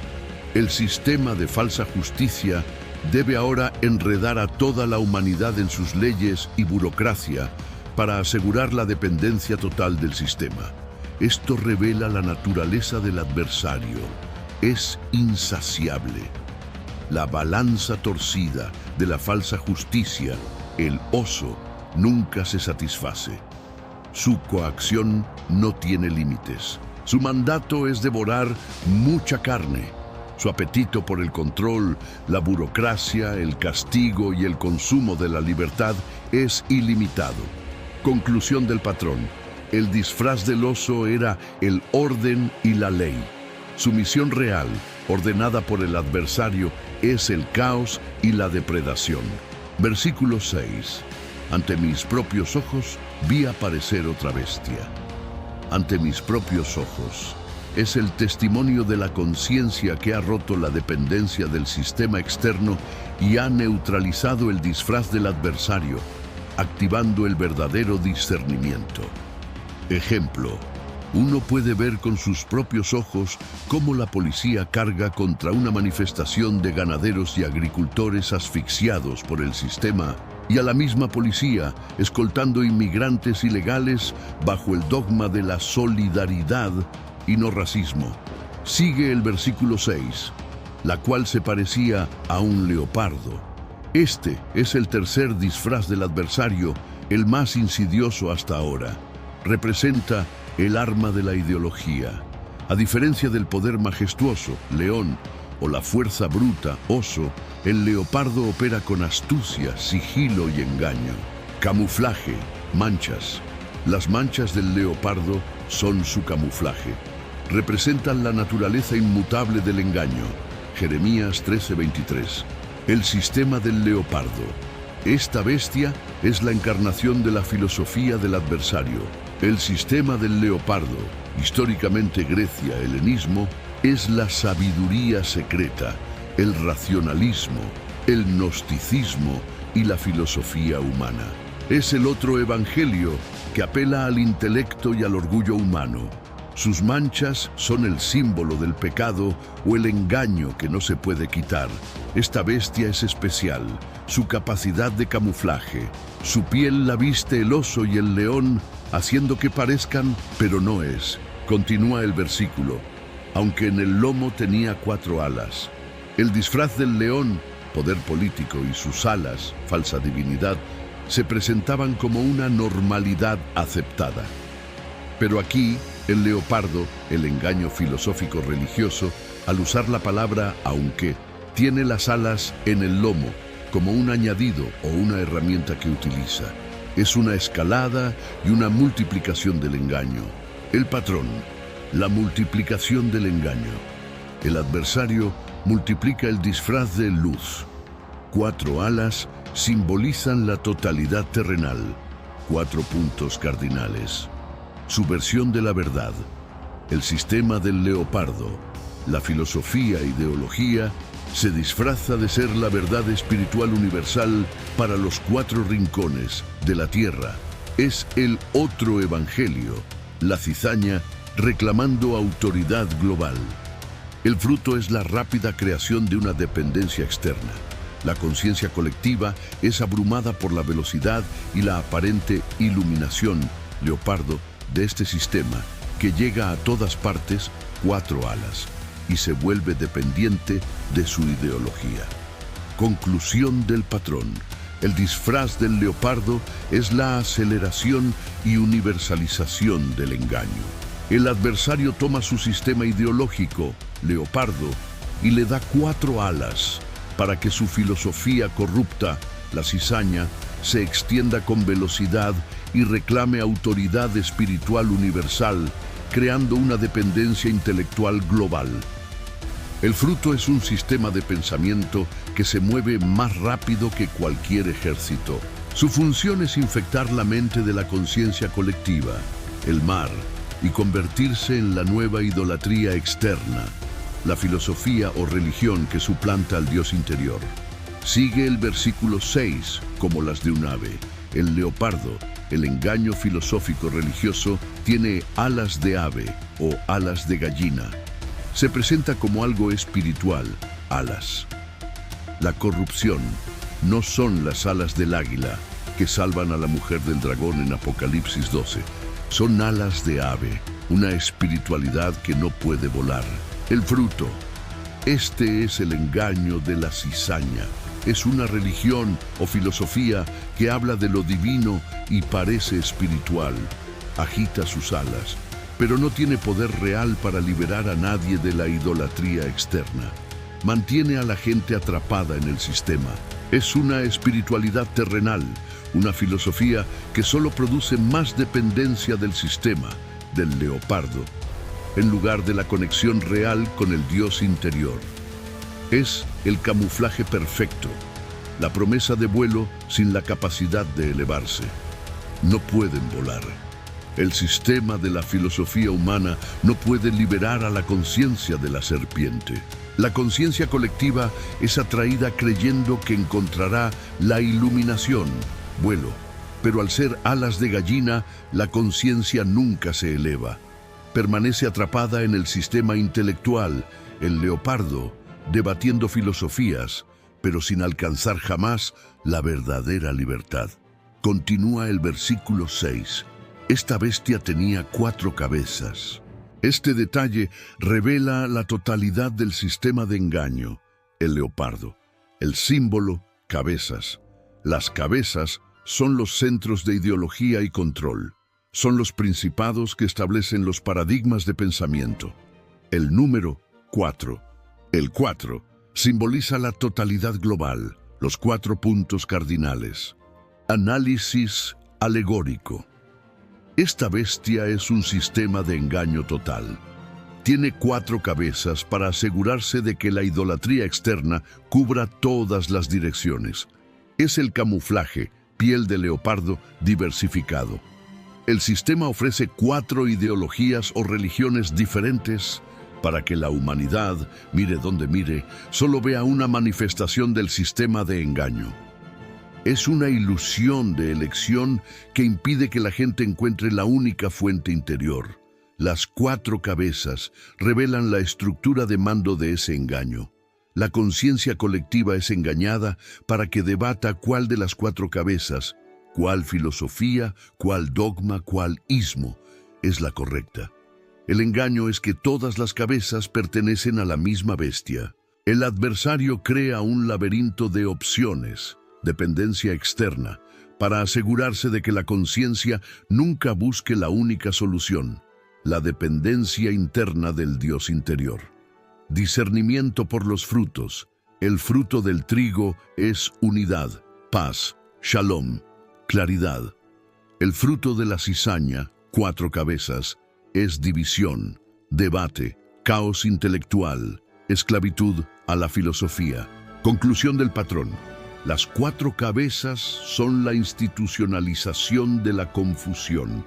El sistema de falsa justicia debe ahora enredar a toda la humanidad en sus leyes y burocracia para asegurar la dependencia total del sistema. Esto revela la naturaleza del adversario. Es insaciable. La balanza torcida de la falsa justicia, el oso, nunca se satisface. Su coacción no tiene límites. Su mandato es devorar mucha carne. Su apetito por el control, la burocracia, el castigo y el consumo de la libertad es ilimitado. Conclusión del patrón. El disfraz del oso era el orden y la ley. Su misión real, ordenada por el adversario, es el caos y la depredación. Versículo 6. Ante mis propios ojos vi aparecer otra bestia. Ante mis propios ojos. Es el testimonio de la conciencia que ha roto la dependencia del sistema externo y ha neutralizado el disfraz del adversario, activando el verdadero discernimiento. Ejemplo. Uno puede ver con sus propios ojos cómo la policía carga contra una manifestación de ganaderos y agricultores asfixiados por el sistema, y a la misma policía escoltando inmigrantes ilegales bajo el dogma de la solidaridad y no racismo. Sigue el versículo 6, la cual se parecía a un leopardo. Este es el tercer disfraz del adversario, el más insidioso hasta ahora. Representa el arma de la ideología. A diferencia del poder majestuoso, león, o la fuerza bruta, oso, el leopardo opera con astucia, sigilo y engaño. Camuflaje, manchas. Las manchas del leopardo son su camuflaje. Representan la naturaleza inmutable del engaño. Jeremías 13:23. El sistema del leopardo. Esta bestia es la encarnación de la filosofía del adversario. El sistema del leopardo, históricamente Grecia, helenismo, es la sabiduría secreta, el racionalismo, el gnosticismo y la filosofía humana. Es el otro evangelio que apela al intelecto y al orgullo humano. Sus manchas son el símbolo del pecado o el engaño que no se puede quitar. Esta bestia es especial, su capacidad de camuflaje. Su piel la viste el oso y el león, haciendo que parezcan, pero no es. Continúa el versículo. Aunque en el lomo tenía 4 alas. El disfraz del león, poder político, y sus alas, falsa divinidad, se presentaban como una normalidad aceptada. Pero aquí, el leopardo, el engaño filosófico religioso, al usar la palabra aunque, tiene las alas en el lomo, como un añadido o una herramienta que utiliza. Es una escalada y una multiplicación del engaño. El patrón, la multiplicación del engaño. El adversario multiplica el disfraz de luz. 4 alas simbolizan la totalidad terrenal. 4 puntos cardinales. Su versión de la verdad. El sistema del leopardo, la filosofía e ideología, se disfraza de ser la verdad espiritual universal para los 4 rincones de la tierra. Es el otro evangelio, la cizaña reclamando autoridad global. El fruto es la rápida creación de una dependencia externa. La conciencia colectiva es abrumada por la velocidad y la aparente iluminación, leopardo, de este sistema que llega a todas partes, 4 alas, y se vuelve dependiente de su ideología. Conclusión del patrón. El disfraz del leopardo es la aceleración y universalización del engaño. El adversario toma su sistema ideológico, leopardo, y le da 4 alas para que su filosofía corrupta, la cizaña, se extienda con velocidad y reclame autoridad espiritual universal, creando una dependencia intelectual global. El fruto es un sistema de pensamiento que se mueve más rápido que cualquier ejército. Su función es infectar la mente de la conciencia colectiva, el mar, y convertirse en la nueva idolatría externa, la filosofía o religión que suplanta al Dios interior. Sigue el versículo 6 como las de un ave. El leopardo, el engaño filosófico religioso, tiene alas de ave o alas de gallina. Se presenta como algo espiritual, alas. La corrupción no son las alas del águila que salvan a la mujer del dragón en Apocalipsis 12. Son alas de ave, una espiritualidad que no puede volar. El fruto. Este es el engaño de la cizaña. Es una religión o filosofía que habla de lo divino y parece espiritual. Agita sus alas, pero no tiene poder real para liberar a nadie de la idolatría externa. Mantiene a la gente atrapada en el sistema. Es una espiritualidad terrenal, una filosofía que solo produce más dependencia del sistema, del leopardo, en lugar de la conexión real con el Dios interior. Es el camuflaje perfecto, la promesa de vuelo sin la capacidad de elevarse. No pueden volar. El sistema de la filosofía humana no puede liberar a la conciencia de la serpiente. La conciencia colectiva es atraída creyendo que encontrará la iluminación, vuelo, pero al ser alas de gallina, la conciencia nunca se eleva. Permanece atrapada en el sistema intelectual, el leopardo, debatiendo filosofías, pero sin alcanzar jamás la verdadera libertad. Continúa el versículo 6. Esta bestia tenía 4 cabezas. Este detalle revela la totalidad del sistema de engaño, el leopardo. El símbolo, cabezas. Las cabezas son los centros de ideología y control. Son los principados que establecen los paradigmas de pensamiento. El número 4. El 4 simboliza la totalidad global, los 4 puntos cardinales. Análisis alegórico. Esta bestia es un sistema de engaño total. Tiene 4 cabezas para asegurarse de que la idolatría externa cubra todas las direcciones. Es el camuflaje, piel de leopardo diversificado. El sistema ofrece 4 ideologías o religiones diferentes para que la humanidad, mire donde mire, solo vea una manifestación del sistema de engaño. Es una ilusión de elección que impide que la gente encuentre la única fuente interior. Las 4 cabezas revelan la estructura de mando de ese engaño. La conciencia colectiva es engañada para que debata cuál de las 4 cabezas, cuál filosofía, cuál dogma, cuál ismo es la correcta. El engaño es que todas las cabezas pertenecen a la misma bestia. El adversario crea un laberinto de opciones, dependencia externa, para asegurarse de que la conciencia nunca busque la única solución, la dependencia interna del Dios interior. Discernimiento por los frutos. El fruto del trigo es unidad, paz, shalom, claridad. El fruto de la cizaña, 4 cabezas, es división, debate, caos intelectual, esclavitud a la filosofía. Conclusión del patrón. Las 4 cabezas son la institucionalización de la confusión.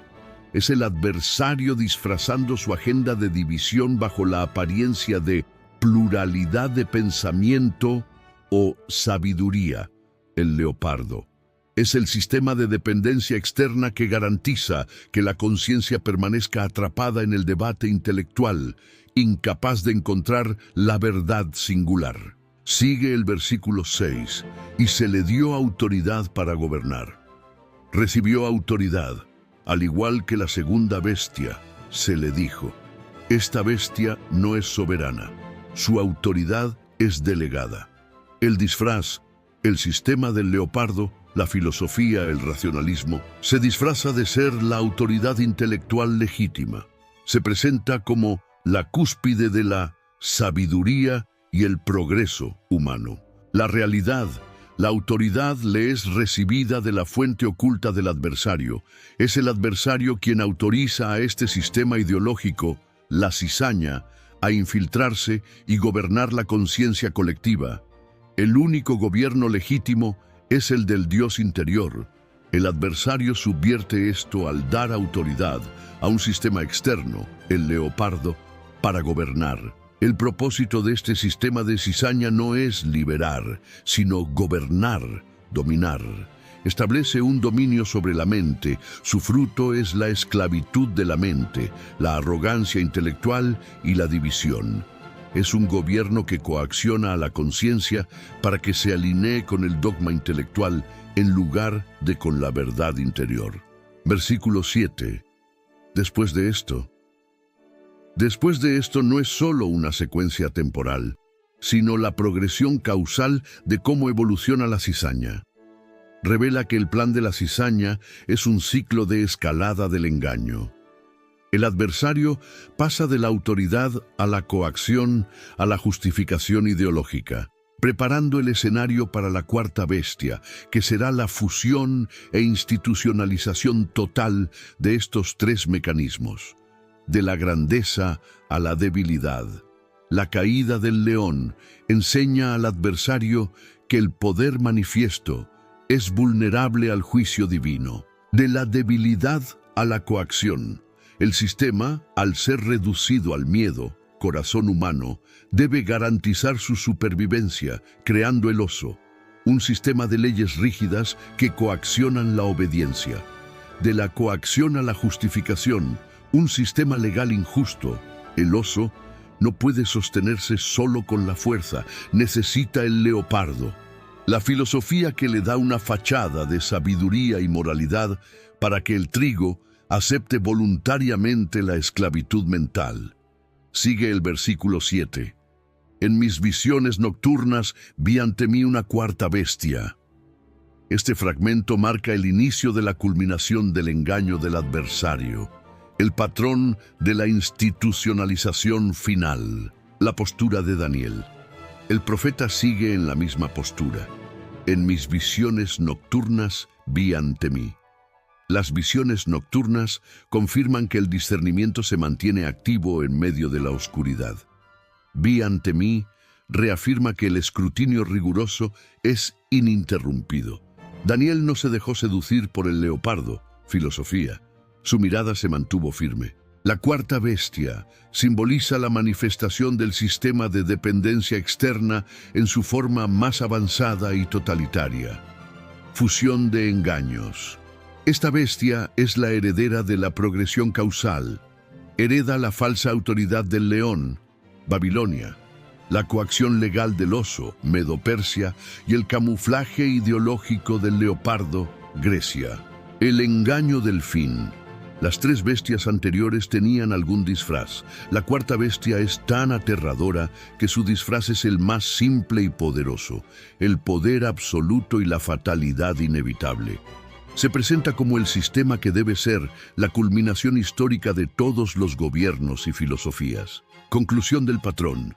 Es el adversario disfrazando su agenda de división bajo la apariencia de pluralidad de pensamiento o sabiduría, el leopardo. Es el sistema de dependencia externa que garantiza que la conciencia permanezca atrapada en el debate intelectual, incapaz de encontrar la verdad singular. Sigue el versículo 6, y se le dio autoridad para gobernar. Recibió autoridad, al igual que la segunda bestia, se le dijo. Esta bestia no es soberana, su autoridad es delegada. El disfraz, el sistema del leopardo, la filosofía, el racionalismo, se disfraza de ser la autoridad intelectual legítima. Se presenta como la cúspide de la sabiduría y el progreso humano. La realidad, la autoridad le es recibida de la fuente oculta del adversario. Es el adversario quien autoriza a este sistema ideológico, la cizaña, a infiltrarse y gobernar la conciencia colectiva. El único gobierno legítimo es el del Dios interior. El adversario subvierte esto al dar autoridad a un sistema externo, el leopardo, para gobernar. El propósito de este sistema de cizaña no es liberar, sino gobernar, dominar. Establece un dominio sobre la mente. Su fruto es la esclavitud de la mente, la arrogancia intelectual y la división. Es un gobierno que coacciona a la conciencia para que se alinee con el dogma intelectual en lugar de con la verdad interior. Versículo 7. Después de esto no es solo una secuencia temporal, sino la progresión causal de cómo evoluciona la cizaña. Revela que el plan de la cizaña es un ciclo de escalada del engaño. El adversario pasa de la autoridad a la coacción, a la justificación ideológica, preparando el escenario para la 4ª bestia, que será la fusión e institucionalización total de estos 3 mecanismos. De la grandeza a la debilidad. La caída del león enseña al adversario que el poder manifiesto es vulnerable al juicio divino. De la debilidad a la coacción. El sistema, al ser reducido al miedo, corazón humano, debe garantizar su supervivencia, creando el oso, un sistema de leyes rígidas que coaccionan la obediencia. De la coacción a la justificación, un sistema legal injusto. El oso no puede sostenerse solo con la fuerza, necesita el leopardo. La filosofía que le da una fachada de sabiduría y moralidad para que el trigo acepte voluntariamente la esclavitud mental. Sigue el versículo 7. En mis visiones nocturnas vi ante mí una 4ª bestia. Este fragmento marca el inicio de la culminación del engaño del adversario, el patrón de la institucionalización final, la postura de Daniel. El profeta sigue en la misma postura. En mis visiones nocturnas vi ante mí. Las visiones nocturnas confirman que el discernimiento se mantiene activo en medio de la oscuridad. Vi ante mí reafirma que el escrutinio riguroso es ininterrumpido. Daniel no se dejó seducir por el leopardo, filosofía. Su mirada se mantuvo firme. La cuarta bestia simboliza la manifestación del sistema de dependencia externa en su forma más avanzada y totalitaria. Fusión de engaños. Esta bestia es la heredera de la progresión causal. Hereda la falsa autoridad del león, Babilonia, la coacción legal del oso, Medo-Persia, y el camuflaje ideológico del leopardo, Grecia. El engaño del fin. Las tres bestias anteriores tenían algún disfraz. La cuarta bestia es tan aterradora que su disfraz es el más simple y poderoso, el poder absoluto y la fatalidad inevitable. Se presenta como el sistema que debe ser la culminación histórica de todos los gobiernos y filosofías. Conclusión del patrón.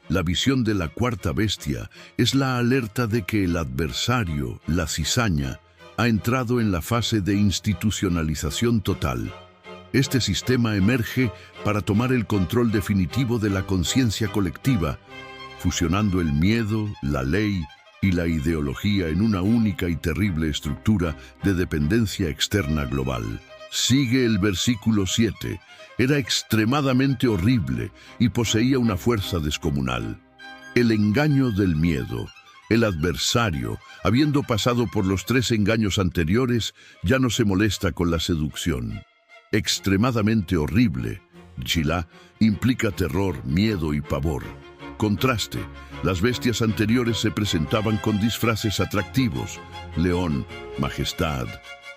La visión de la cuarta bestia es la alerta de que el adversario, la cizaña, ha entrado en la fase de institucionalización total. Este sistema emerge para tomar el control definitivo de la conciencia colectiva, fusionando el miedo, la ley y la ideología en una única y terrible estructura de dependencia externa global. Sigue el versículo 7. Era extremadamente horrible y poseía una fuerza descomunal. El engaño del miedo. El adversario, habiendo pasado por los tres engaños anteriores, ya no se molesta con la seducción. Extremadamente horrible, Chilá, implica terror, miedo y pavor. Contraste, las bestias anteriores se presentaban con disfraces atractivos: león, majestad,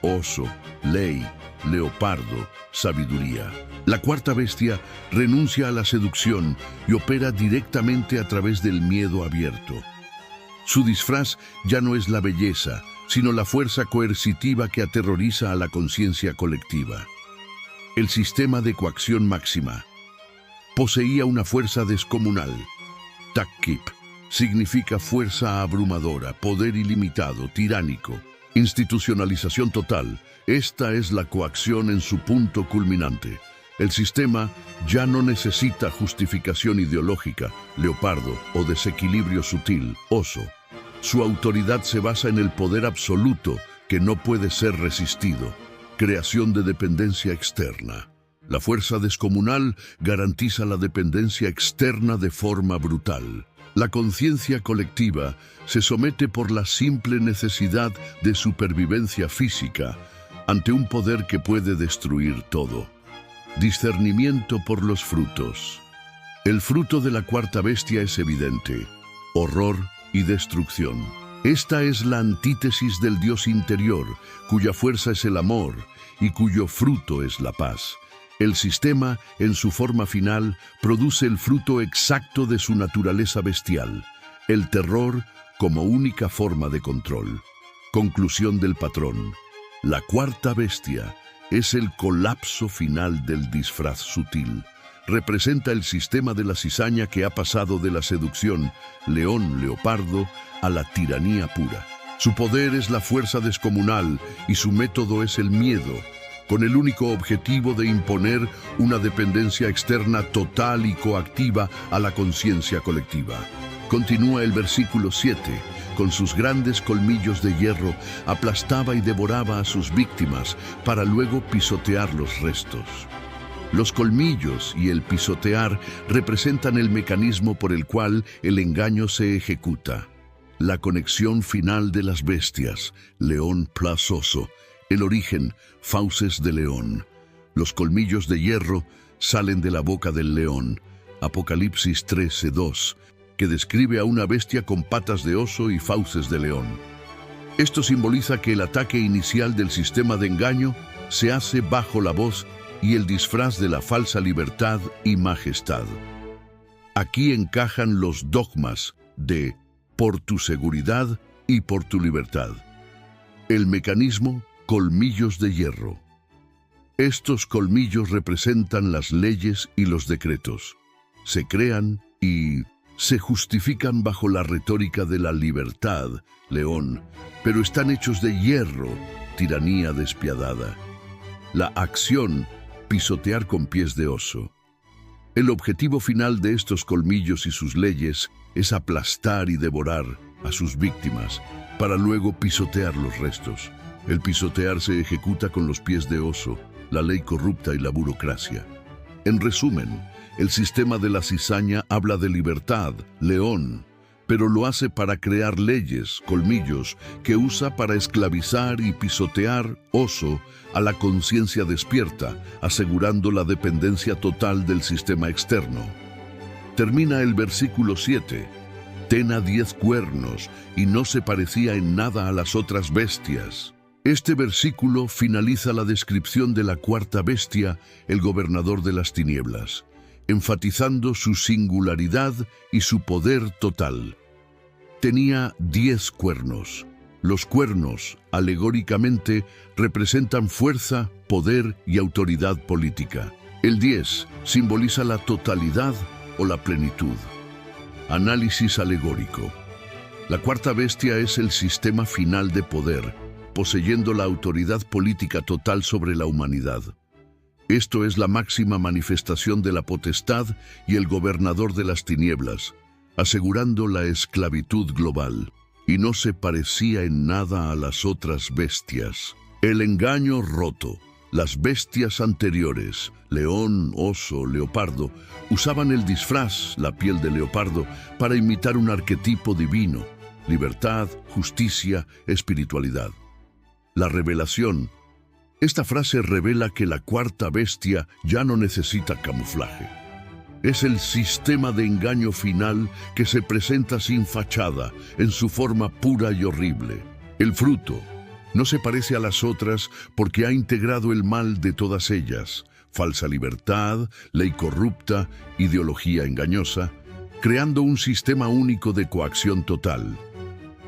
oso, ley, leopardo, sabiduría. La cuarta bestia renuncia a la seducción y opera directamente a través del miedo abierto. Su disfraz ya no es la belleza, sino la fuerza coercitiva que aterroriza a la conciencia colectiva. El sistema de coacción máxima poseía una fuerza descomunal. Takkip significa fuerza abrumadora, poder ilimitado, tiránico, institucionalización total. Esta es la coacción en su punto culminante. El sistema ya no necesita justificación ideológica, leopardo, o desequilibrio sutil, oso. Su autoridad se basa en el poder absoluto que no puede ser resistido, creación de dependencia externa. La fuerza descomunal garantiza la dependencia externa de forma brutal. La conciencia colectiva se somete por la simple necesidad de supervivencia física ante un poder que puede destruir todo. Discernimiento por los frutos. El fruto de la cuarta bestia es evidente: horror y destrucción. Esta es la antítesis del Dios interior, cuya fuerza es el amor y cuyo fruto es la paz. El sistema, en su forma final, produce el fruto exacto de su naturaleza bestial: el terror como única forma de control. Conclusión del patrón. La cuarta bestia es el colapso final del disfraz sutil. Representa el sistema de la cizaña que ha pasado de la seducción, león, leopardo, a la tiranía pura. Su poder es la fuerza descomunal y su método es el miedo, con el único objetivo de imponer una dependencia externa total y coactiva a la conciencia colectiva. Continúa el versículo 7. Con sus grandes colmillos de hierro aplastaba y devoraba a sus víctimas para luego pisotear los restos. Los colmillos y el pisotear representan el mecanismo por el cual el engaño se ejecuta. La conexión final de las bestias, león plus oso. El origen, fauces de león. Los colmillos de hierro salen de la boca del león. Apocalipsis 13:2. Que describe a una bestia con patas de oso y fauces de león. Esto simboliza que el ataque inicial del sistema de engaño se hace bajo la voz y el disfraz de la falsa libertad y majestad. Aquí encajan los dogmas de por tu seguridad y por tu libertad. El mecanismo, colmillos de hierro. Estos colmillos representan las leyes y los decretos. Se crean y se justifican bajo la retórica de la libertad, león, pero están hechos de hierro, tiranía despiadada. La acción, pisotear con pies de oso. El objetivo final de estos colmillos y sus leyes es aplastar y devorar a sus víctimas, para luego pisotear los restos. El pisotear se ejecuta con los pies de oso, la ley corrupta y la burocracia. En resumen, el sistema de la cizaña habla de libertad, león, pero lo hace para crear leyes, colmillos, que usa para esclavizar y pisotear, oso, a la conciencia despierta, asegurando la dependencia total del sistema externo. Termina el versículo 7. Tenía 10 cuernos y no se parecía en nada a las otras bestias. Este versículo finaliza la descripción de la cuarta bestia, el gobernador de las tinieblas, enfatizando su singularidad y su poder total. Tenía 10 cuernos. Los cuernos, alegóricamente, representan fuerza, poder y autoridad política. El 10 simboliza la totalidad o la plenitud. Análisis alegórico. La cuarta bestia es el sistema final de poder, poseyendo la autoridad política total sobre la humanidad. Esto es la máxima manifestación de la potestad y el gobernador de las tinieblas, asegurando la esclavitud global, y no se parecía en nada a las otras bestias. El engaño roto. Las bestias anteriores, león, oso, leopardo, usaban el disfraz, la piel de leopardo, para imitar un arquetipo divino, libertad, justicia, espiritualidad. La revelación. Esta frase revela que la cuarta bestia ya no necesita camuflaje. Es el sistema de engaño final que se presenta sin fachada, en su forma pura y horrible. El fruto no se parece a las otras porque ha integrado el mal de todas ellas: falsa libertad, ley corrupta, ideología engañosa, creando un sistema único de coacción total.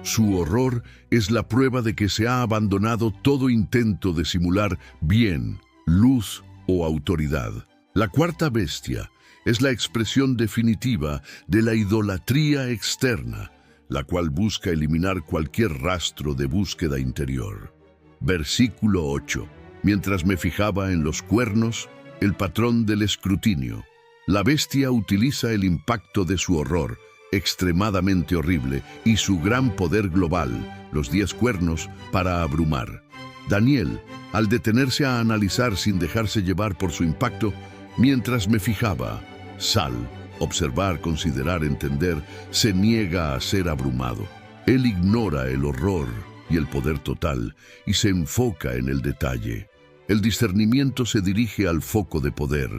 Su horror es la prueba de que se ha abandonado todo intento de simular bien, luz o autoridad. La cuarta bestia es la expresión definitiva de la idolatría externa, la cual busca eliminar cualquier rastro de búsqueda interior. Versículo 8. Mientras me fijaba en los cuernos, el patrón del escrutinio. La bestia utiliza el impacto de su horror, extremadamente horrible, y su gran poder global, los 10 cuernos, para abrumar. Daniel, al detenerse a analizar sin dejarse llevar por su impacto, mientras me fijaba, sal, observar, considerar, entender, se niega a ser abrumado. Él ignora el horror y el poder total y se enfoca en el detalle. El discernimiento se dirige al foco de poder.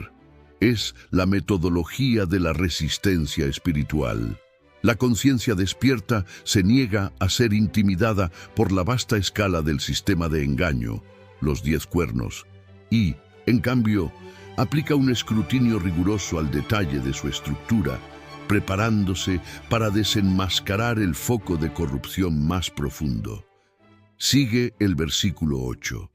Es la metodología de la resistencia espiritual. La conciencia despierta se niega a ser intimidada por la vasta escala del sistema de engaño, los 10 cuernos, y, en cambio, aplica un escrutinio riguroso al detalle de su estructura, preparándose para desenmascarar el foco de corrupción más profundo. Sigue el versículo 8.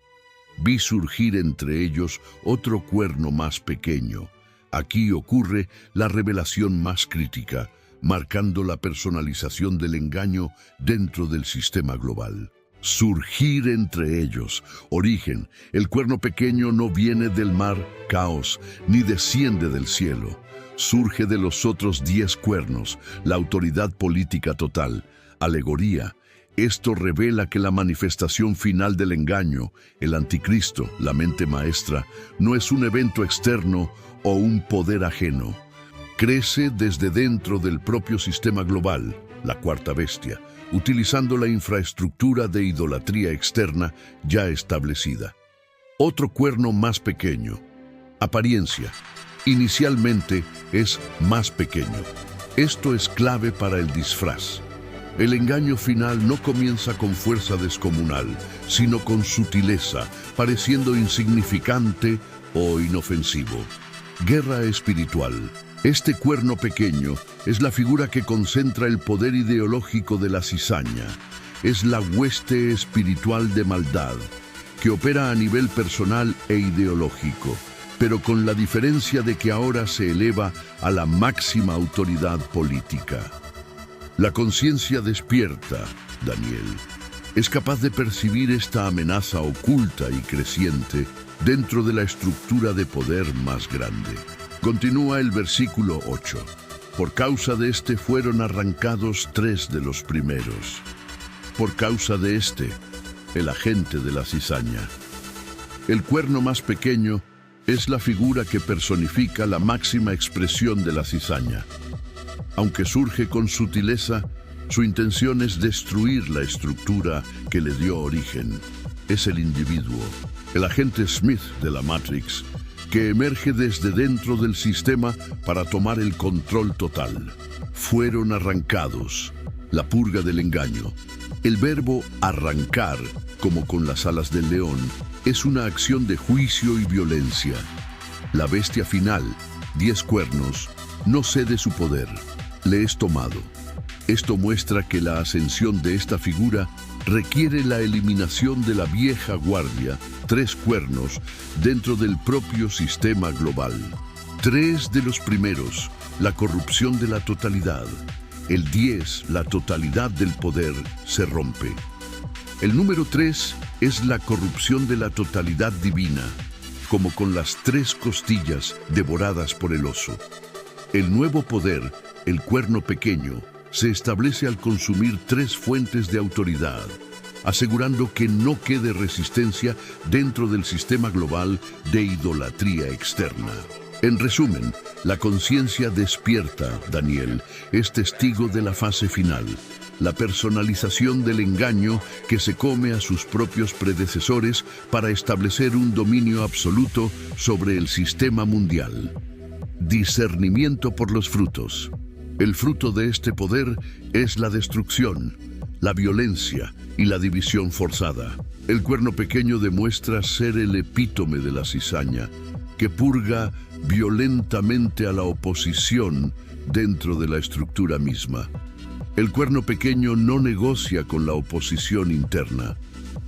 Vi surgir entre ellos otro cuerno más pequeño. Aquí ocurre la revelación más crítica, marcando la personalización del engaño dentro del sistema global. Surgir entre ellos. Origen. El cuerno pequeño no viene del mar, caos, ni desciende del cielo. Surge de los otros 10 cuernos, la autoridad política total. Alegoría. Esto revela que la manifestación final del engaño, el anticristo, la mente maestra, no es un evento externo o un poder ajeno. Crece desde dentro del propio sistema global, la cuarta bestia, utilizando la infraestructura de idolatría externa ya establecida. Otro cuerno más pequeño. Apariencia. Inicialmente es más pequeño. Esto es clave para el disfraz. El engaño final no comienza con fuerza descomunal, sino con sutileza, pareciendo insignificante o inofensivo. Guerra espiritual. Este cuerno pequeño es la figura que concentra el poder ideológico de la cizaña. Es la hueste espiritual de maldad, que opera a nivel personal e ideológico, pero con la diferencia de que ahora se eleva a la máxima autoridad política. La conciencia despierta, Daniel, es capaz de percibir esta amenaza oculta y creciente dentro de la estructura de poder más grande. Continúa el versículo 8. Por causa de este fueron arrancados 3 de los primeros. Por causa de este, el agente de la cizaña. El cuerno más pequeño es la figura que personifica la máxima expresión de la cizaña. Aunque surge con sutileza, su intención es destruir la estructura que le dio origen. Es el individuo, el agente Smith de la Matrix, que emerge desde dentro del sistema para tomar el control total. Fueron arrancados, la purga del engaño. El verbo arrancar, como con las alas del león, es una acción de juicio y violencia. La bestia final, 10 cuernos, no cede su poder, le es tomado. Esto muestra que la ascensión de esta figura requiere la eliminación de la vieja guardia, 3 cuernos, dentro del propio sistema global. 3 de los primeros, la corrupción de la totalidad. El 10, la totalidad del poder, se rompe. El número 3 es la corrupción de la totalidad divina, como con las 3 costillas devoradas por el oso. El nuevo poder, el cuerno pequeño, se establece al consumir 3 fuentes de autoridad, asegurando que no quede resistencia dentro del sistema global de idolatría externa. En resumen, la conciencia despierta, Daniel, es testigo de la fase final, la personalización del engaño que se come a sus propios predecesores para establecer un dominio absoluto sobre el sistema mundial. Discernimiento por los frutos. El fruto de este poder es la destrucción, la violencia y la división forzada. El cuerno pequeño demuestra ser el epítome de la cizaña, que purga violentamente a la oposición dentro de la estructura misma. El cuerno pequeño no negocia con la oposición interna.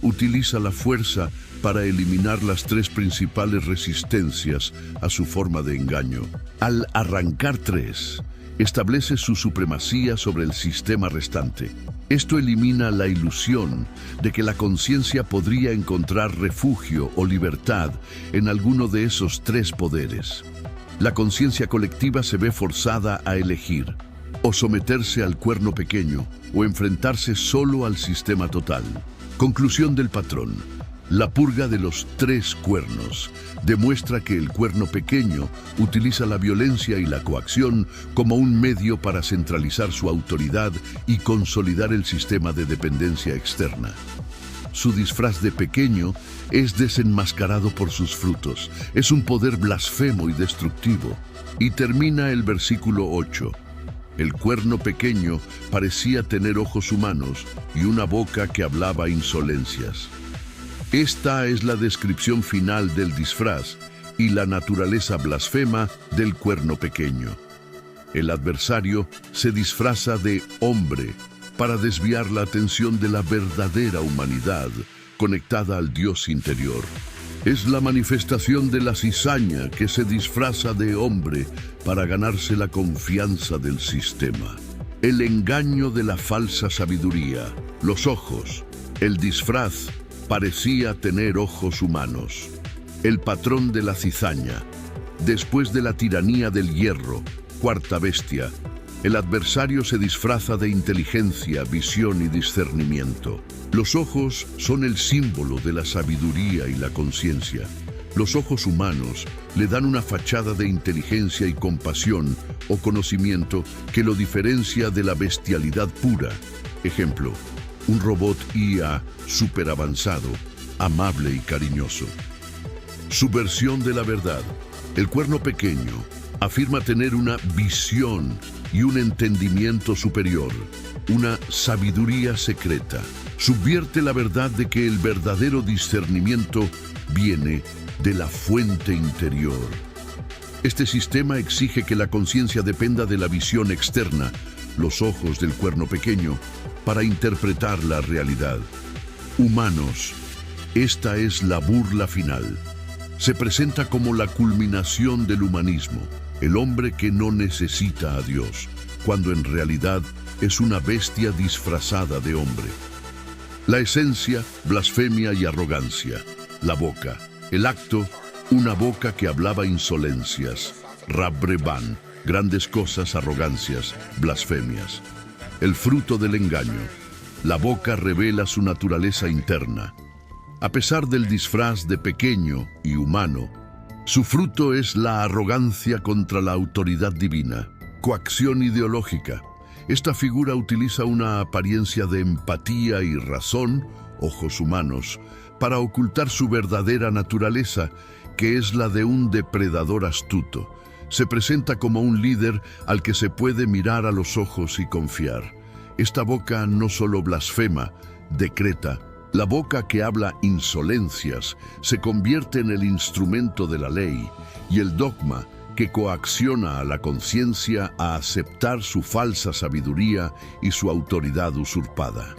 Utiliza la fuerza para eliminar las 3 principales resistencias a su forma de engaño. Al arrancar 3, establece su supremacía sobre el sistema restante. Esto elimina la ilusión de que la conciencia podría encontrar refugio o libertad en alguno de esos 3 poderes. La conciencia colectiva se ve forzada a elegir, o someterse al cuerno pequeño, o enfrentarse solo al sistema total. Conclusión del patrón. La purga de los 3 cuernos demuestra que el cuerno pequeño utiliza la violencia y la coacción como un medio para centralizar su autoridad y consolidar el sistema de dependencia externa. Su disfraz de pequeño es desenmascarado por sus frutos. Es un poder blasfemo y destructivo. Y termina el versículo 8. El cuerno pequeño parecía tener ojos humanos y una boca que hablaba insolencias. Esta es la descripción final del disfraz y la naturaleza blasfema del cuerno pequeño. El adversario se disfraza de hombre para desviar la atención de la verdadera humanidad conectada al Dios interior. Es la manifestación de la cizaña que se disfraza de hombre para ganarse la confianza del sistema. El engaño de la falsa sabiduría, los ojos, el disfraz parecía tener ojos humanos. El patrón de la cizaña. Después de la tiranía del hierro, 4ª bestia, el adversario se disfraza de inteligencia, visión y discernimiento. Los ojos son el símbolo de la sabiduría y la conciencia. Los ojos humanos le dan una fachada de inteligencia y compasión o conocimiento que lo diferencia de la bestialidad pura. Ejemplo, un robot IA superavanzado, amable y cariñoso. Subversión de la verdad. El cuerno pequeño afirma tener una visión y un entendimiento superior, una sabiduría secreta. Subvierte la verdad de que el verdadero discernimiento viene de la fuente interior. Este sistema exige que la conciencia dependa de la visión externa, los ojos del cuerno pequeño, para interpretar la realidad. Humanos, esta es la burla final. se presenta como la culminación del humanismo, el hombre que no necesita a Dios, cuando en realidad es una bestia disfrazada de hombre. La esencia, blasfemia y arrogancia. La boca. El acto, una boca que hablaba insolencias. Rabreban, grandes cosas, arrogancias, blasfemias. El fruto del engaño. La boca revela su naturaleza interna. A pesar del disfraz de pequeño y humano, su fruto es la arrogancia contra la autoridad divina. Coacción ideológica. Esta figura utiliza una apariencia de empatía y razón, ojos humanos, para ocultar su verdadera naturaleza, que es la de un depredador astuto. Se presenta como un líder al que se puede mirar a los ojos y confiar. Esta boca no solo blasfema, decreta. La boca que habla insolencias se convierte en el instrumento de la ley y el dogma que coacciona a la conciencia a aceptar su falsa sabiduría y su autoridad usurpada.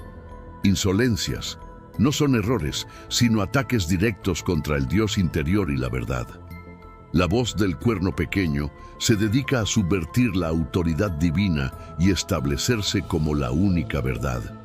Insolencias no son errores, sino ataques directos contra el Dios interior y la verdad. La voz del cuerno pequeño se dedica a subvertir la autoridad divina y establecerse como la única verdad.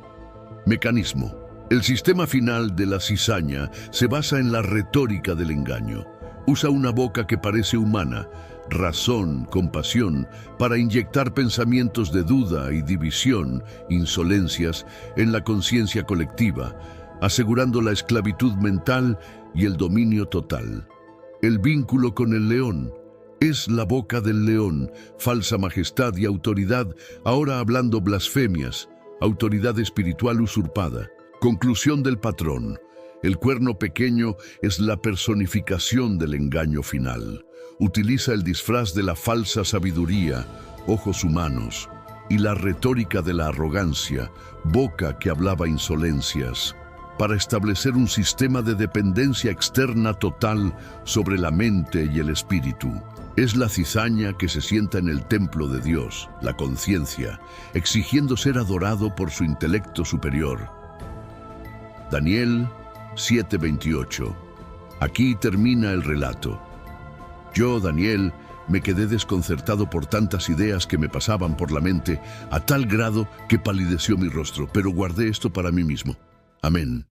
Mecanismo. El sistema final de la cizaña se basa en la retórica del engaño. Usa una boca que parece humana, razón, compasión, para inyectar pensamientos de duda y división, insolencias, en la conciencia colectiva, asegurando la esclavitud mental y el dominio total. El vínculo con el león. Es la boca del león, falsa majestad y autoridad, ahora hablando blasfemias, autoridad espiritual usurpada. Conclusión del patrón. El cuerno pequeño es la personificación del engaño final. Utiliza el disfraz de la falsa sabiduría, ojos humanos, y la retórica de la arrogancia, boca que hablaba insolencias, para establecer un sistema de dependencia externa total sobre la mente y el espíritu. Es la cizaña que se sienta en el templo de Dios, la conciencia, exigiendo ser adorado por su intelecto superior. Daniel 7:28. Aquí termina el relato. Yo, Daniel, me quedé desconcertado por tantas ideas que me pasaban por la mente, a tal grado que palideció mi rostro, pero guardé esto para mí mismo. Amén.